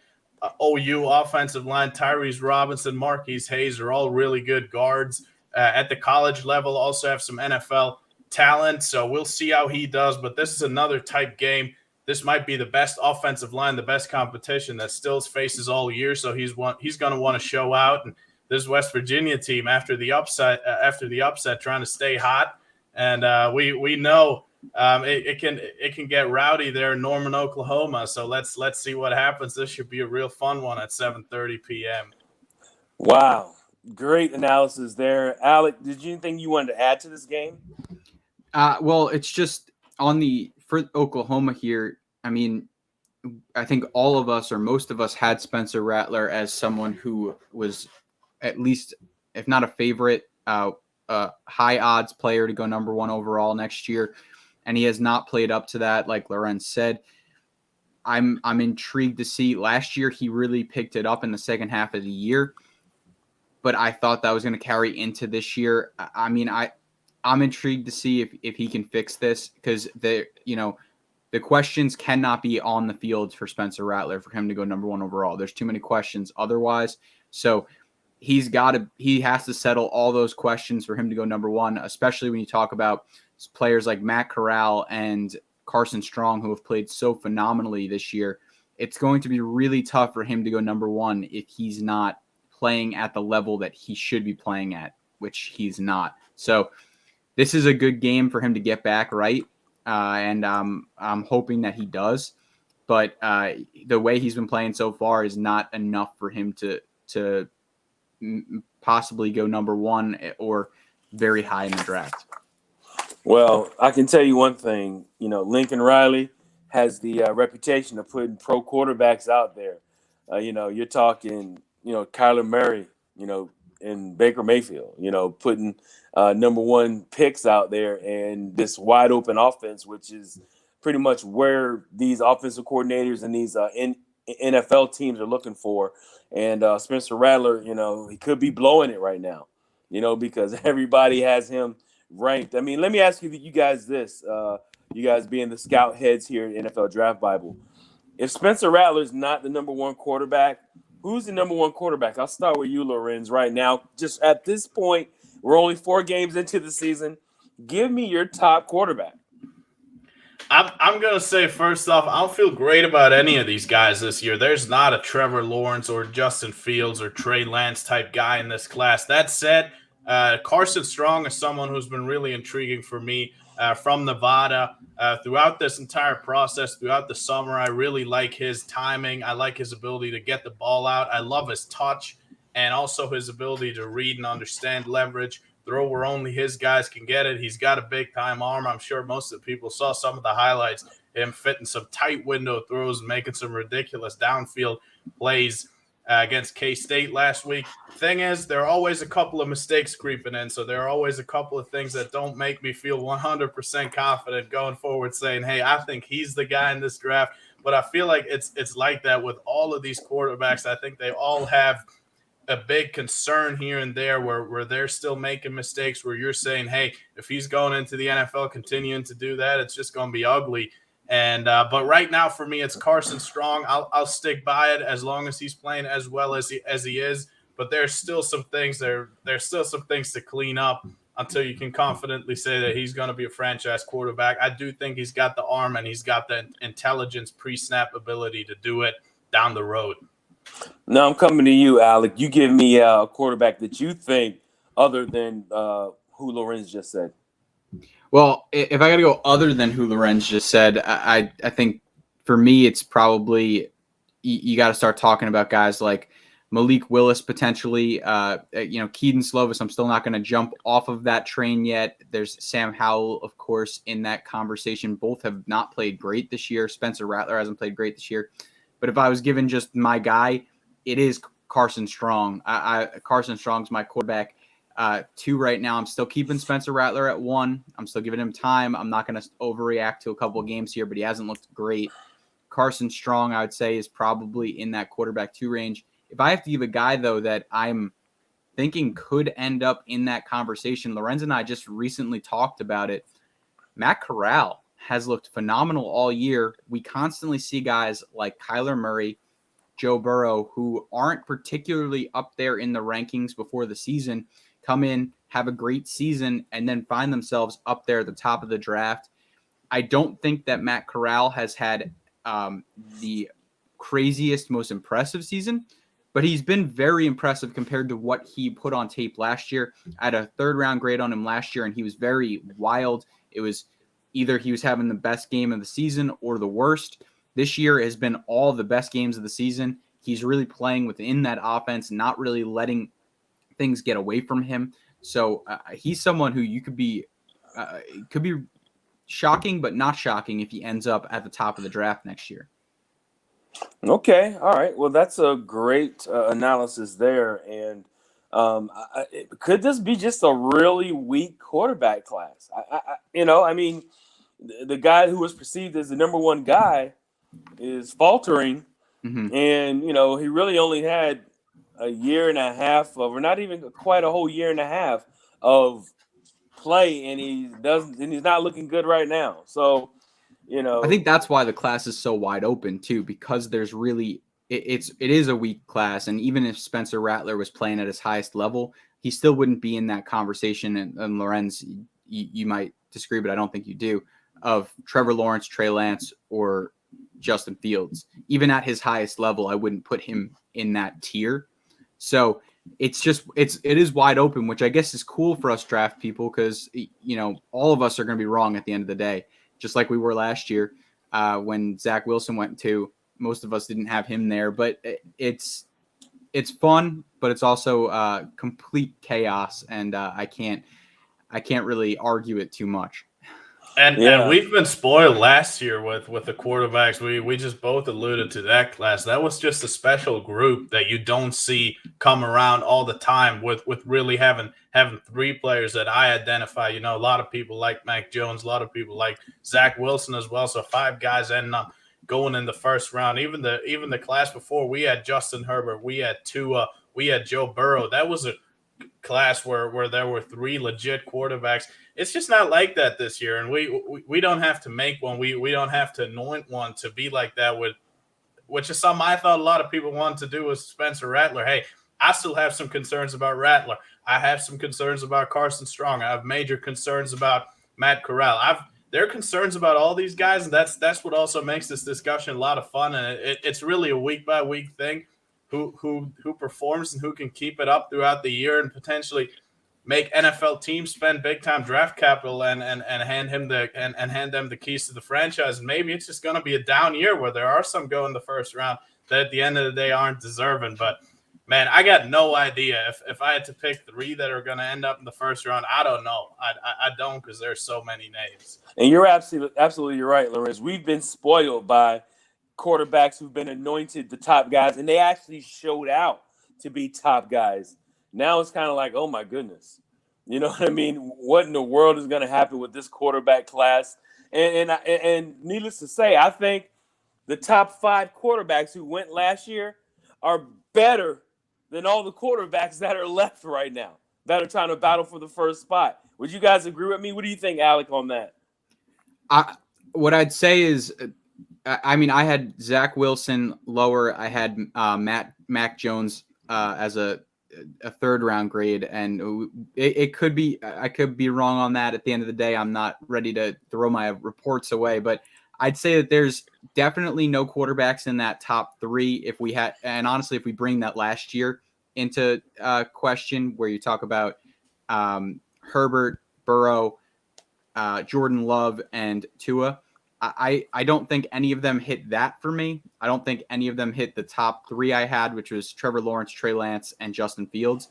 OU offensive line. Tyrese Robinson, Marquise Hayes are all really good guards. At the college level, also have some NFL talent, so we'll see how he does. But this is another type game. This might be the best offensive line, the best competition that Stills faces all year, so he's going to want to show out. And this West Virginia team, after the upset, trying to stay hot, and we know it can get rowdy there in Norman, Oklahoma. So let's see what happens. This should be a real fun one at 7:30 p.m. Wow. Great analysis there. Alec, did you anything you wanted to add to this game? Well, it's just for Oklahoma here. I mean, I think all of us or most of us had Spencer Rattler as someone who was at least, if not a favorite, high odds player to go number one overall next year. And he has not played up to that, like Lorenz said. I'm intrigued to see. Last year, he really picked it up in the second half of the year, but I thought that was going to carry into this year. I mean, I'm intrigued to see if he can fix this, because the questions cannot be on the field for Spencer Rattler for him to go number one overall. There's too many questions otherwise. So he has to settle all those questions for him to go number one, especially when you talk about players like Matt Corral and Carson Strong, who have played so phenomenally this year. It's going to be really tough for him to go number one if he's not playing at the level that he should be playing at, which he's not. So this is a good game for him to get back right, and I'm hoping that he does. But the way he's been playing so far is not enough for him to possibly go number one or very high in the draft. Well, I can tell you one thing. Lincoln Riley has the reputation of putting pro quarterbacks out there. You're talking, Kyler Murray, and Baker Mayfield, putting number one picks out there, and this wide open offense, which is pretty much where these offensive coordinators and these NFL teams are looking for. And Spencer Rattler, he could be blowing it right now, because everybody has him ranked. I mean, let me ask you guys this, you guys being the scout heads here at NFL Draft Bible. If Spencer Rattler is not the number one quarterback, who's the number one quarterback? I'll start with you, Lorenz, right now. Just at this point, we're only 4 games into the season. Give me your top quarterback. I'm going to say, first off, I don't feel great about any of these guys this year. There's not a Trevor Lawrence or Justin Fields or Trey Lance type guy in this class. That said, Carson Strong is someone who's been really intriguing for me from Nevada. Throughout this entire process, throughout the summer, I really like his timing. I like his ability to get the ball out. I love his touch and also his ability to read and understand leverage, throw where only his guys can get it. He's got a big-time arm. I'm sure most of the people saw some of the highlights, him fitting some tight window throws, making some ridiculous downfield plays against K-State last week. Thing is, there are always a couple of mistakes creeping in, so there are always a couple of things that don't make me feel 100% confident going forward saying, hey, I think he's the guy in this draft. But I feel like it's like that with all of these quarterbacks. I think they all have a big concern here and there where they're still making mistakes, where you're saying, hey, if he's going into the NFL continuing to do that, it's just going to be ugly. And but right now for me, it's Carson Strong. I'll stick by it as long as he's playing as well as he is. But there's still some things there's still some things to clean up until you can confidently say that he's going to be a franchise quarterback. I do think he's got the arm and he's got the intelligence, pre-snap ability to do it down the road. Now I'm coming to you, Alec. You give me a quarterback that you think other than who Lorenz just said. Well, if I got to go other than who Lorenz just said, I think for me it's probably you got to start talking about guys like Malik Willis potentially. Keaton Slovis. I'm still not going to jump off of that train yet. There's Sam Howell, of course, in that conversation. Both have not played great this year. Spencer Rattler hasn't played great this year. But if I was given just my guy, it is Carson Strong. Carson Strong's my quarterback. 2 right now. I'm still keeping Spencer Rattler at 1. I'm still giving him time. I'm not going to overreact to a couple of games here, but he hasn't looked great. Carson Strong, I would say, is probably in that quarterback 2 range. If I have to give a guy, though, that I'm thinking could end up in that conversation, Lorenz and I just recently talked about it. Matt Corral has looked phenomenal all year. We constantly see guys like Kyler Murray, Joe Burrow, who aren't particularly up there in the rankings before the season, come in, have a great season, and then find themselves up there at the top of the draft. I don't think that Matt Corral has had the craziest, most impressive season, but he's been very impressive compared to what he put on tape last year. I had a 3rd-round grade on him last year, and he was very wild. It was either he was having the best game of the season or the worst. This year has been all the best games of the season. He's really playing within that offense, not really letting things get away from him. So he's someone who you could be shocking, but not shocking if he ends up at the top of the draft next year. Okay. All right. Well, that's a great analysis there. And could this be just a really weak quarterback class? The guy who was perceived as the number 1 guy is faltering. Mm-hmm. And, he really only had a year and a half or not even quite a whole year and a half of play. And he's not looking good right now. So, I think that's why the class is so wide open too, because there's really it is a weak class, and even if Spencer Rattler was playing at his highest level, he still wouldn't be in that conversation. And Lorenz, you might disagree, but I don't think you do. Of Trevor Lawrence, Trey Lance, or Justin Fields, even at his highest level, I wouldn't put him in that tier. So it is wide open, which I guess is cool for us draft people because all of us are going to be wrong at the end of the day. Just like we were last year when Zach Wilson went to, most of us didn't have him there, but it's fun, but it's also complete chaos, and I can't really argue it too much. And we've been spoiled last year with the quarterbacks. We just both alluded to that class. That was just a special group that you don't see come around all the time with really having 3 players that I identify. A lot of people like Mac Jones, a lot of people like Zach Wilson as well. So 5 guys ending up going in the first round. Even the class before, we had Justin Herbert, we had Tua, we had Joe Burrow. That was a class where there were 3 legit quarterbacks. It's just not like that this year, and we don't have to make one. We don't have to anoint one to be like that, which is something I thought a lot of people wanted to do with Spencer Rattler. Hey, I still have some concerns about Rattler. I have some concerns about Carson Strong. I have major concerns about Matt Corral. There are concerns about all these guys, and that's what also makes this discussion a lot of fun. And it's really a week by week thing. Who performs and who can keep it up throughout the year and potentially make NFL teams spend big time draft capital and hand them the keys to the franchise. Maybe it's just going to be a down year where there are some go in the first round that at the end of the day aren't deserving. But man, I got no idea if I had to pick 3 that are going to end up in the first round. I don't know. I don't, because there's so many names. And you're absolutely right, Lorenz. We've been spoiled by quarterbacks who've been anointed the top guys, and they actually showed out to be top guys. Now it's kind of like, oh my goodness, you know what I mean? What in the world is going to happen with this quarterback class? And needless to say, I think the top 5 quarterbacks who went last year are better than all the quarterbacks that are left right now that are trying to battle for the first spot. Would you guys agree with me? What do you think, Alec, on that? What I'd say is, I mean, I had Zach Wilson lower. I had Mac Jones as a third round grade, and it could be, I could be wrong on that. At the end of the day, I'm not ready to throw my reports away, but I'd say that there's definitely no quarterbacks in that top three. If we had, and honestly, if we bring that last year into question, where you talk about Herbert, Burrow, Jordan Love, and Tua, I don't think any of them hit that for me. I don't think any of them hit the top three I had, which was Trevor Lawrence, Trey Lance, and Justin Fields.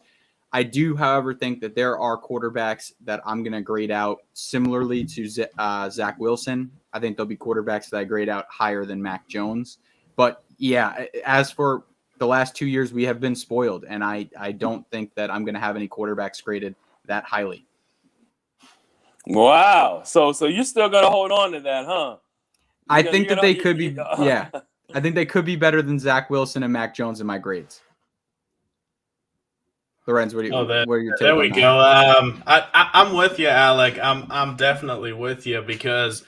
I do, however, think that there are quarterbacks that I'm going to grade out similarly to Zach Wilson. I think there'll be quarterbacks that I grade out higher than Mac Jones. But yeah, as for the last 2 years, we have been spoiled, and I don't think that I'm going to have any quarterbacks graded that highly. Wow. So you're still going to hold on to that, huh? I think that they could be, yeah. I think they could be better than Zach Wilson and Mac Jones in my grades. Lorenz, what are your take there we on go. I'm with you, Alec. I'm definitely with you because,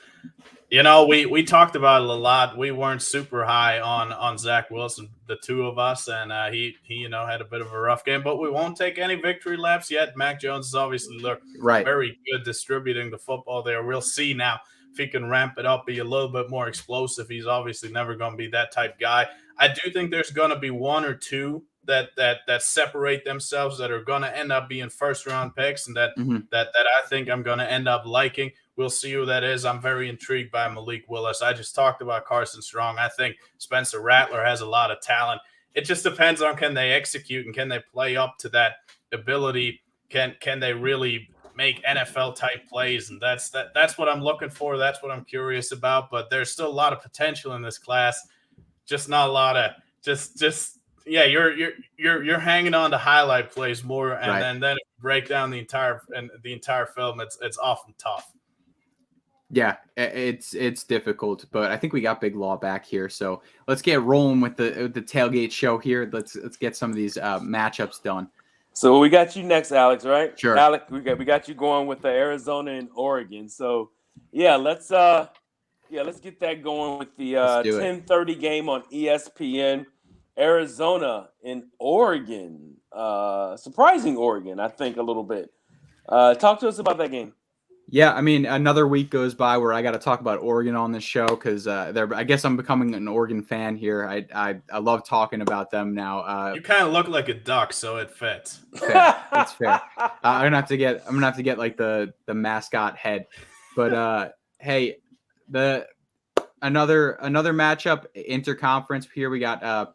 we talked about it a lot. We weren't super high on Zach Wilson, the two of us, and he had a bit of a rough game, but we won't take any victory laps yet. Mac Jones has obviously looked very good distributing the football there. We'll see now if he can ramp it up, be a little bit more explosive. He's obviously never going to be that type guy. I do think there's going to be one or two that separate themselves that are going to end up being first round picks, and that I think I'm going to end up liking. We'll see who that is. I'm very intrigued by Malik Willis. I just talked about Carson Strong. I think Spencer Rattler has a lot of talent. It just depends on can they execute and can they play up to that ability. Can they really make NFL type plays? And that's what I'm looking for. That's what I'm curious about. But there's still a lot of potential in this class. Just not a lot of yeah. You're hanging on to highlight plays more, and then if you break down the entire film, it's often tough. Yeah, it's difficult, but I think we got Big Law back here, so let's get rolling with the tailgate show here. Let's get some of these matchups done. So we got you next, Alex, right? Sure. Alec, we got you going with the Arizona and Oregon. So yeah, let's get that going with the 10:30 game on ESPN. Arizona and Oregon. Surprising Oregon, I think, a little bit. Talk to us about that game. Yeah, I mean, another week goes by where I got to talk about Oregon on this show because I guess I'm becoming an Oregon fan here. I love talking about them now. You kind of look like a duck, so it fits. Fair. It's fair. I'm gonna have to get like the mascot head. But hey, another matchup, interconference here. We got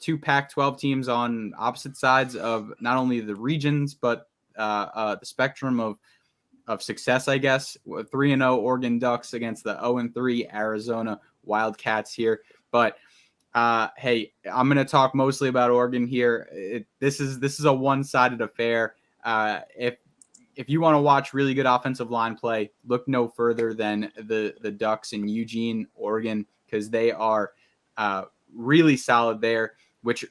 two Pac-12 teams on opposite sides of not only the regions but the spectrum of success, I guess. 3-0 Oregon Ducks against the 0-3 Arizona Wildcats here. But hey, I'm going to talk mostly about Oregon here. This is a one-sided affair. If you want to watch really good offensive line play, look no further than the Ducks in Eugene, Oregon, because they are really solid there, which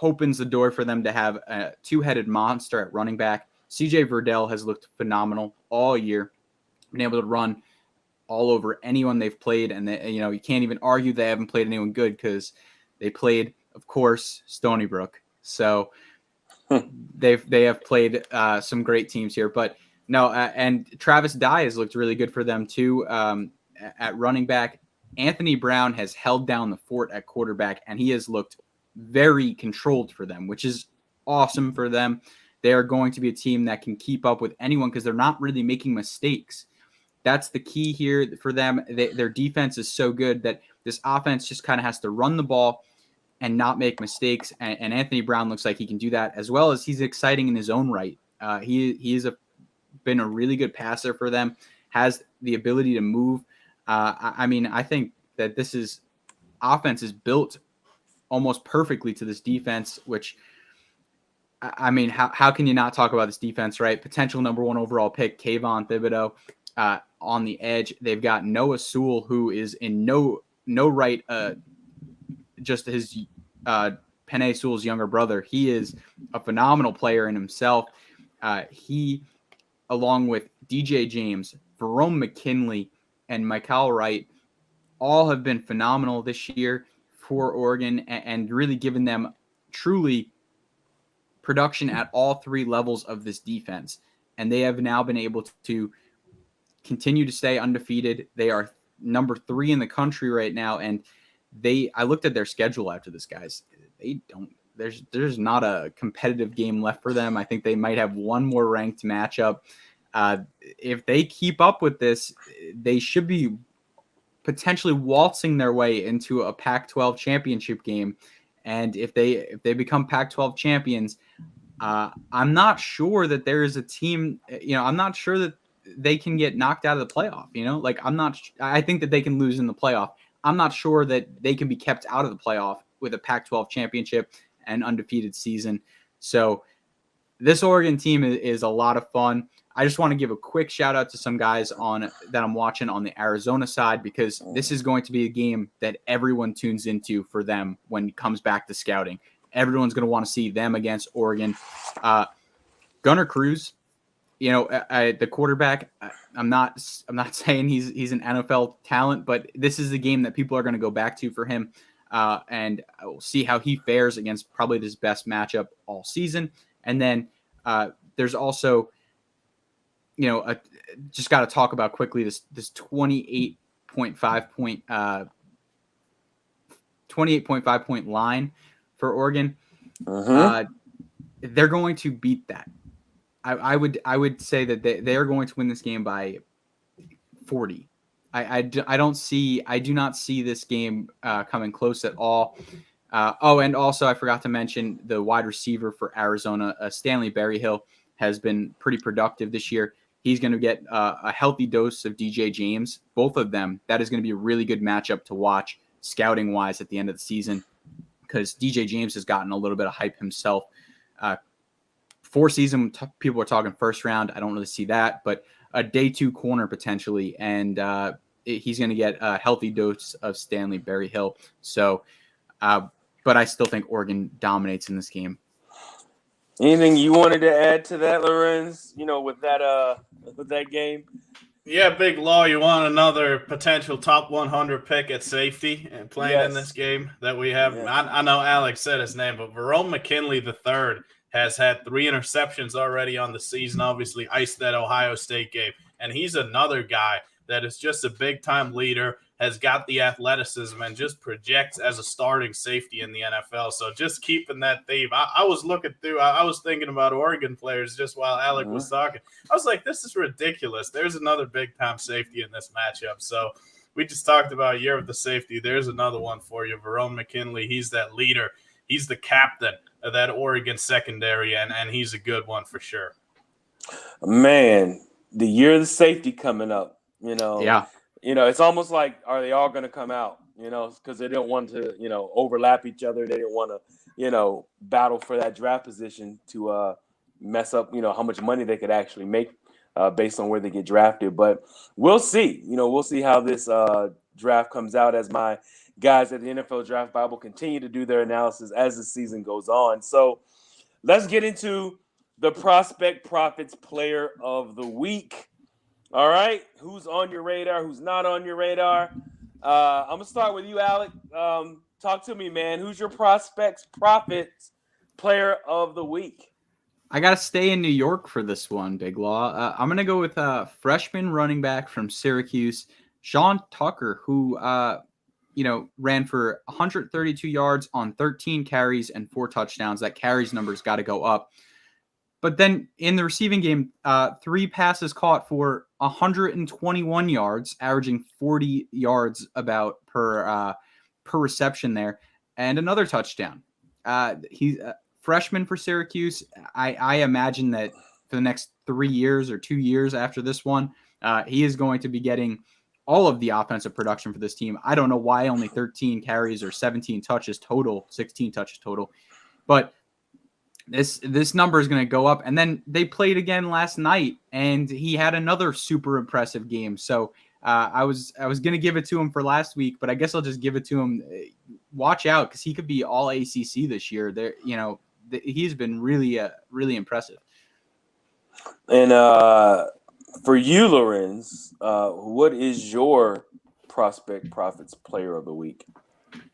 opens the door for them to have a two-headed monster at running back. CJ Verdell has looked phenomenal all year, been able to run all over anyone they've played, and you can't even argue they haven't played anyone good because they played, of course, Stony Brook. So they have played some great teams here, but no, and Travis Dye has looked really good for them too at running back. Anthony Brown has held down the fort at quarterback, and he has looked very controlled for them, which is awesome for them. They are going to be a team that can keep up with anyone because they're not really making mistakes. That's the key here for them. Their defense is so good that this offense just kind of has to run the ball and not make mistakes. And Anthony Brown looks like he can do that, as well as he's exciting in his own right. He's been a really good passer for them, has the ability to move. I mean, I think that offense is built almost perfectly to this defense, which – I mean, how can you not talk about this defense, right? Potential number 1 overall pick, Kayvon Thibodeau on the edge. They've got Noah Sewell, who is in no right, just his Penei Sewell's younger brother. He is a phenomenal player in himself. He, along with DJ James, Verone McKinley, and Michael Wright, all have been phenomenal this year for Oregon and really given them truly production at all three levels of this defense. And they have now been able to continue to stay undefeated. They are number 3 in the country right now. And I looked at their schedule after this, guys. There's not a competitive game left for them. I think they might have one more ranked matchup. If they keep up with this, they should be potentially waltzing their way into a Pac-12 championship game. And if they become Pac-12 champions, I'm not sure that there is a team, I'm not sure that they can get knocked out of the playoff, I think that they can lose in the playoff. I'm not sure that they can be kept out of the playoff with a Pac-12 championship and undefeated season. So this Oregon team is a lot of fun. I just want to give a quick shout out to some guys that I'm watching on the Arizona side, because this is going to be a game that everyone tunes into for them when it comes back to scouting. Everyone's going to want to see them against Oregon. Gunnar Cruz, the quarterback. I'm not saying he's an NFL talent, but this is the game that people are going to go back to for him, and we'll see how he fares against probably his best matchup all season. And then there's also, just got to talk about quickly this 28.5 point line for Oregon. They're going to beat that. I would say that they are going to win this game by 40. I do not see this game coming close at all. And also I forgot to mention the wide receiver for Arizona, Stanley Berryhill, has been pretty productive this year. He's going to get a healthy dose of DJ James. Both of them, that is going to be a really good matchup to watch scouting-wise at the end of the season, because DJ James has gotten a little bit of hype himself. For season, people are talking first round. I don't really see that, but a day 2 corner potentially, and he's going to get a healthy dose of Stanley Berryhill. So, but I still think Oregon dominates in this game. Anything you wanted to add to that, Lorenz? With that game? Yeah, Big Law, you want another potential top 100 pick at safety and playing in this game that we have? Yeah. I know Alec said his name, but Verone McKinley III has had 3 interceptions already on the season, obviously iced that Ohio State game. And he's another guy that is just a big-time leader, has got the athleticism, and just projects as a starting safety in the NFL. So just keeping that theme. I was looking through. I was thinking about Oregon players just while Alec was talking. I was like, this is ridiculous. There's another big-time safety in this matchup. So we just talked about year of the safety. There's another one for you. Verone McKinley, he's that leader. He's the captain of that Oregon secondary, and he's a good one for sure. Man, the year of the safety coming up, Yeah. It's almost like, are they all going to come out, because they didn't want to, overlap each other. They didn't want to, battle for that draft position to mess up, how much money they could actually make based on where they get drafted. But we'll see, we'll see how this draft comes out as my guys at the NFL Draft Bible continue to do their analysis as the season goes on. So let's get into the Prospect Profits Player of the Week. All right, who's on your radar? Who's not on your radar? I'm gonna start with you, Alec. Talk to me, man. Who's your Prospects Profits Player of the Week? I gotta stay in New York for this one, Big Law. I'm gonna go with freshman running back from Syracuse, Sean Tucker, who ran for 132 yards on 13 carries and 4 touchdowns. That carries number's got to go up. But then in the receiving game, 3 passes caught for 121 yards, averaging 40 yards about per reception there, and another touchdown. He's a freshman for Syracuse. I imagine that for the next 3 years or 2 years after this one, he is going to be getting all of the offensive production for this team. I don't know why only 13 carries or 16 touches total, but this number is going to go up. And then they played again last night, and he had another super impressive game. So I was going to give it to him for last week, but I guess I'll just give it to him watch out because he could be all ACC this year. There, he's been really, really impressive. And for you, Lorenz, what is your Prospect Profits Player of the Week?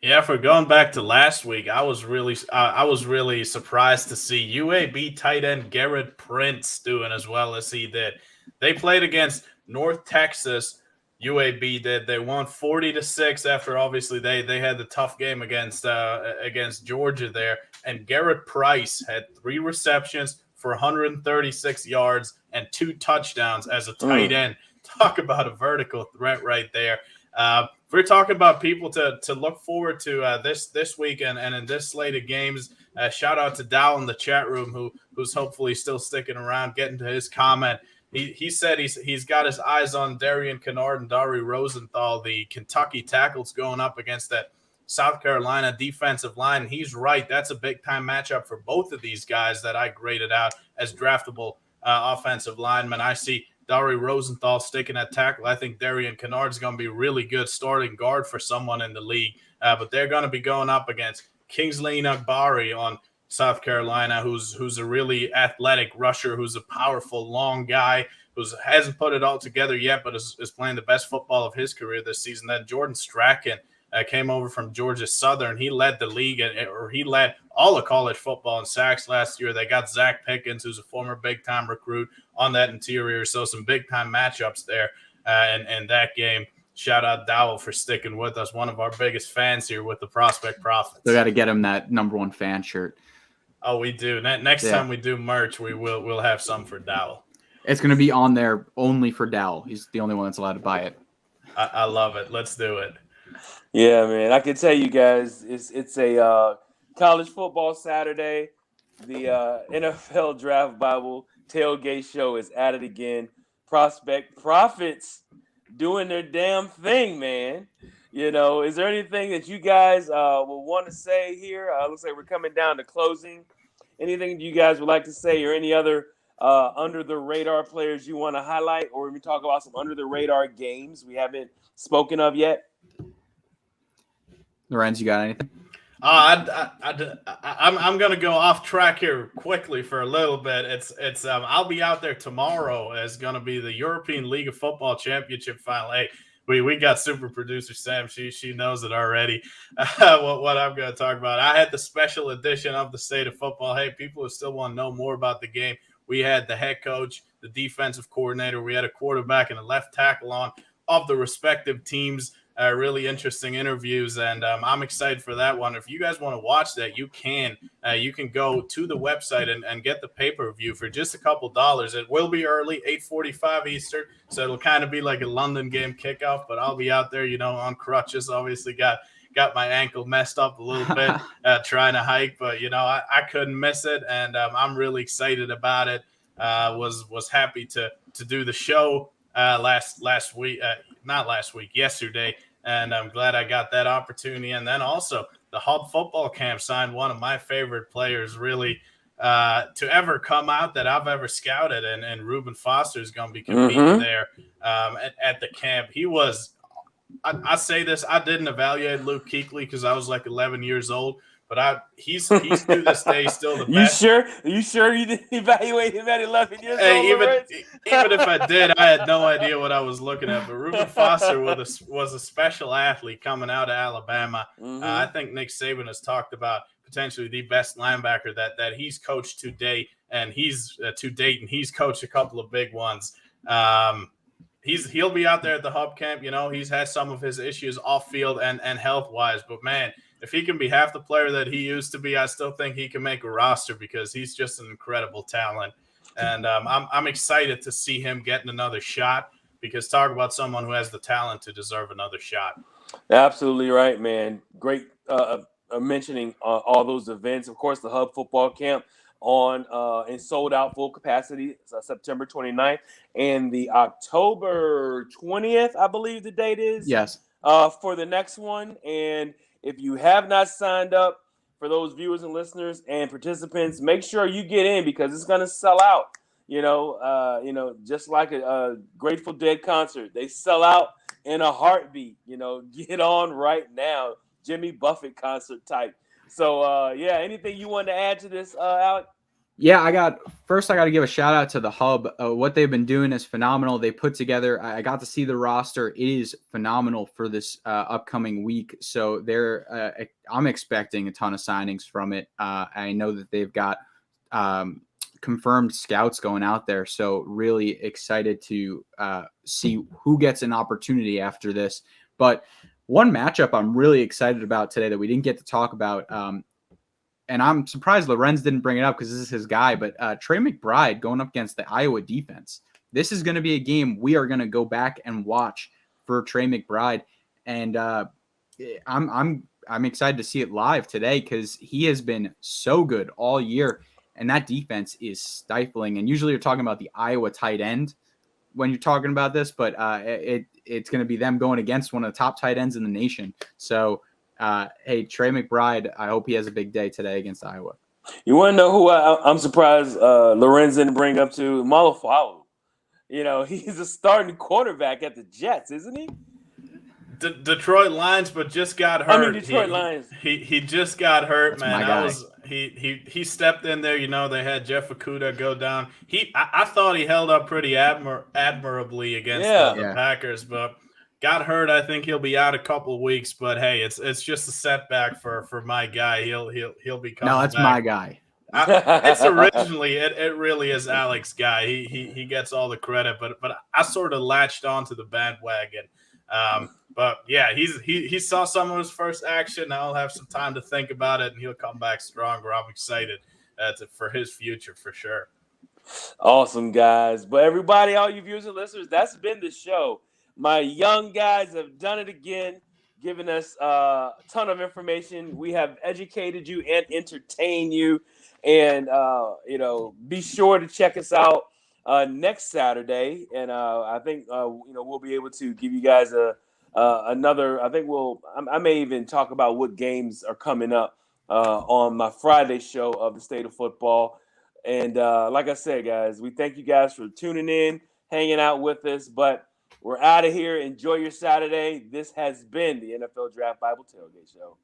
Yeah, for going back to last week, I was really surprised to see UAB tight end Garrett Prince doing as well as he did. They played against North Texas. UAB did. They won 40-6 after obviously they had the tough game against Georgia there. And Garrett Price had 3 receptions for 136 yards and 2 touchdowns as a tight end. Talk about a vertical threat right there. If we're talking about people to look forward to this week and in this slate of games, shout out to Dow in the chat room who's hopefully still sticking around, getting to his comment. He said he's got his eyes on Darian Kennard and Dari Rosenthal, the Kentucky tackles going up against that South Carolina defensive line. And he's right. That's a big-time matchup for both of these guys that I graded out as draftable offensive linemen. I see Dari Rosenthal sticking at tackle. I think Darian Kennard is going to be really good starting guard for someone in the league. But they're going to be going up against Kingsley Enagbari on South Carolina, who's a really athletic rusher, who's a powerful, long guy, who hasn't put it all together yet, but is playing the best football of his career this season. Then Jordan Strachan came over from Georgia Southern. He led the league, or he led all of college football in sacks last year. They got Zach Pickens, who's a former big-time recruit, on that interior. So some big-time matchups there in that game. Shout out Dowell for sticking with us, one of our biggest fans here with the Prospect Profits. We got to get him that #1 fan shirt. Oh, we do. Next time we do merch, we'll have some for Dowell. It's going to be on there only for Dowell. He's the only one that's allowed to buy it. I love it. Let's do it. Yeah, man. I can tell you guys, it's a college football Saturday. The NFL Draft Bible Tailgate Show is at it again. Prospect Profits doing their damn thing, man. Is there anything that you guys will want to say here? Looks like we're coming down to closing. Anything you guys would like to say, or any other under the radar players you want to highlight, or we talk about some under the radar games we haven't spoken of yet? Lorenz, you got anything? I'm gonna go off track here quickly for a little bit. It's I'll be out there tomorrow. It's gonna be the European League of Football Championship final. Hey, we got super producer Sam. She knows it already. What I'm gonna talk about. I had the special edition of the State of Football. Hey, people who still want to know more about the game. We had the head coach, the defensive coordinator. We had a quarterback and a left tackle on of the respective teams. Really interesting interviews, and I'm excited for that one. If you guys want to watch that, you can go to the website and get the pay-per-view for just a couple dollars. It will be early, 8:45 Eastern, so it'll kind of be like a London game kickoff, but I'll be out there, on crutches. Obviously got my ankle messed up a little bit trying to hike, but, I couldn't miss it, and I'm really excited about it. Was happy to do the show yesterday. And I'm glad I got that opportunity. And then also the Hub Football Camp signed one of my favorite players really to ever come out that I've ever scouted. And Reuben Foster is going to be competing there at the camp. He was – I say this, I didn't evaluate Luke Kuechly because I was like 11 years old. But he's to this day still the best. You sure you didn't evaluate him at 11 years old? Even if I did, I had no idea what I was looking at. But Reuben Foster was a special athlete coming out of Alabama. I think Nick Saban has talked about potentially the best linebacker that he's coached to date, and he's coached a couple of big ones. He'll be out there at the Hub Camp. He's had some of his issues off field and health wise, but man, if he can be half the player that he used to be, I still think he can make a roster because he's just an incredible talent. And I'm excited to see him getting another shot because talk about someone who has the talent to deserve another shot. Absolutely right, man. Great mentioning all those events. Of course, the Hub Football Camp in sold out full capacity, September 29th, and the October 20th, I believe the date is. Yes. For the next one. And if you have not signed up, for those viewers and listeners and participants, make sure you get in because it's going to sell out. Just like a Grateful Dead concert, they sell out in a heartbeat. Get on right now Jimmy Buffett concert type. So, yeah, anything you wanted to add to this, Alec? Yeah, I got to give a shout out to the Hub. What they've been doing is phenomenal. They put together, I got to see the roster. It is phenomenal for this upcoming week. So I'm expecting a ton of signings from it. I know that they've got confirmed scouts going out there. So really excited to see who gets an opportunity after this. But one matchup I'm really excited about today that we didn't get to talk about, and I'm surprised Lorenz didn't bring it up because this is his guy, but Trey McBride going up against the Iowa defense. This is going to be a game we are going to go back and watch for Trey McBride, and I'm excited to see it live today because he has been so good all year, and that defense is stifling. And usually you're talking about the Iowa tight end when you're talking about this, but it's going to be them going against one of the top tight ends in the nation. So. Hey, Trey McBride, I hope he has a big day today against Iowa. You want to know who I'm surprised Lorenz didn't bring up to? Malafalu. He's a starting quarterback at the Jets, isn't he? Detroit Lions, but just got hurt. I mean, Detroit Lions. He just got hurt, That's man. He stepped in there. They had Jeff Okudah go down. I thought he held up pretty admirably against the Packers, but got hurt. I think he'll be out a couple of weeks. But hey, it's just a setback for my guy. He'll be coming. No, that's back. my guy. It really is Alec's guy. He gets all the credit, but I sort of latched onto the bandwagon. But yeah, he saw some of his first action. I'll have some time to think about it, and he'll come back stronger. I'm excited for his future for sure. Awesome, guys. But everybody, all you viewers and listeners, that's been the show. My young guys have done it again, giving us a ton of information. We have educated you and entertained you. And, be sure to check us out next Saturday. And I think, we'll be able to give you guys another. I may even talk about what games are coming up on my Friday show of the State of Football. And like I said, guys, we thank you guys for tuning in, hanging out with us. But we're out of here. Enjoy your Saturday. This has been the NFL Draft Bible Tailgate Show.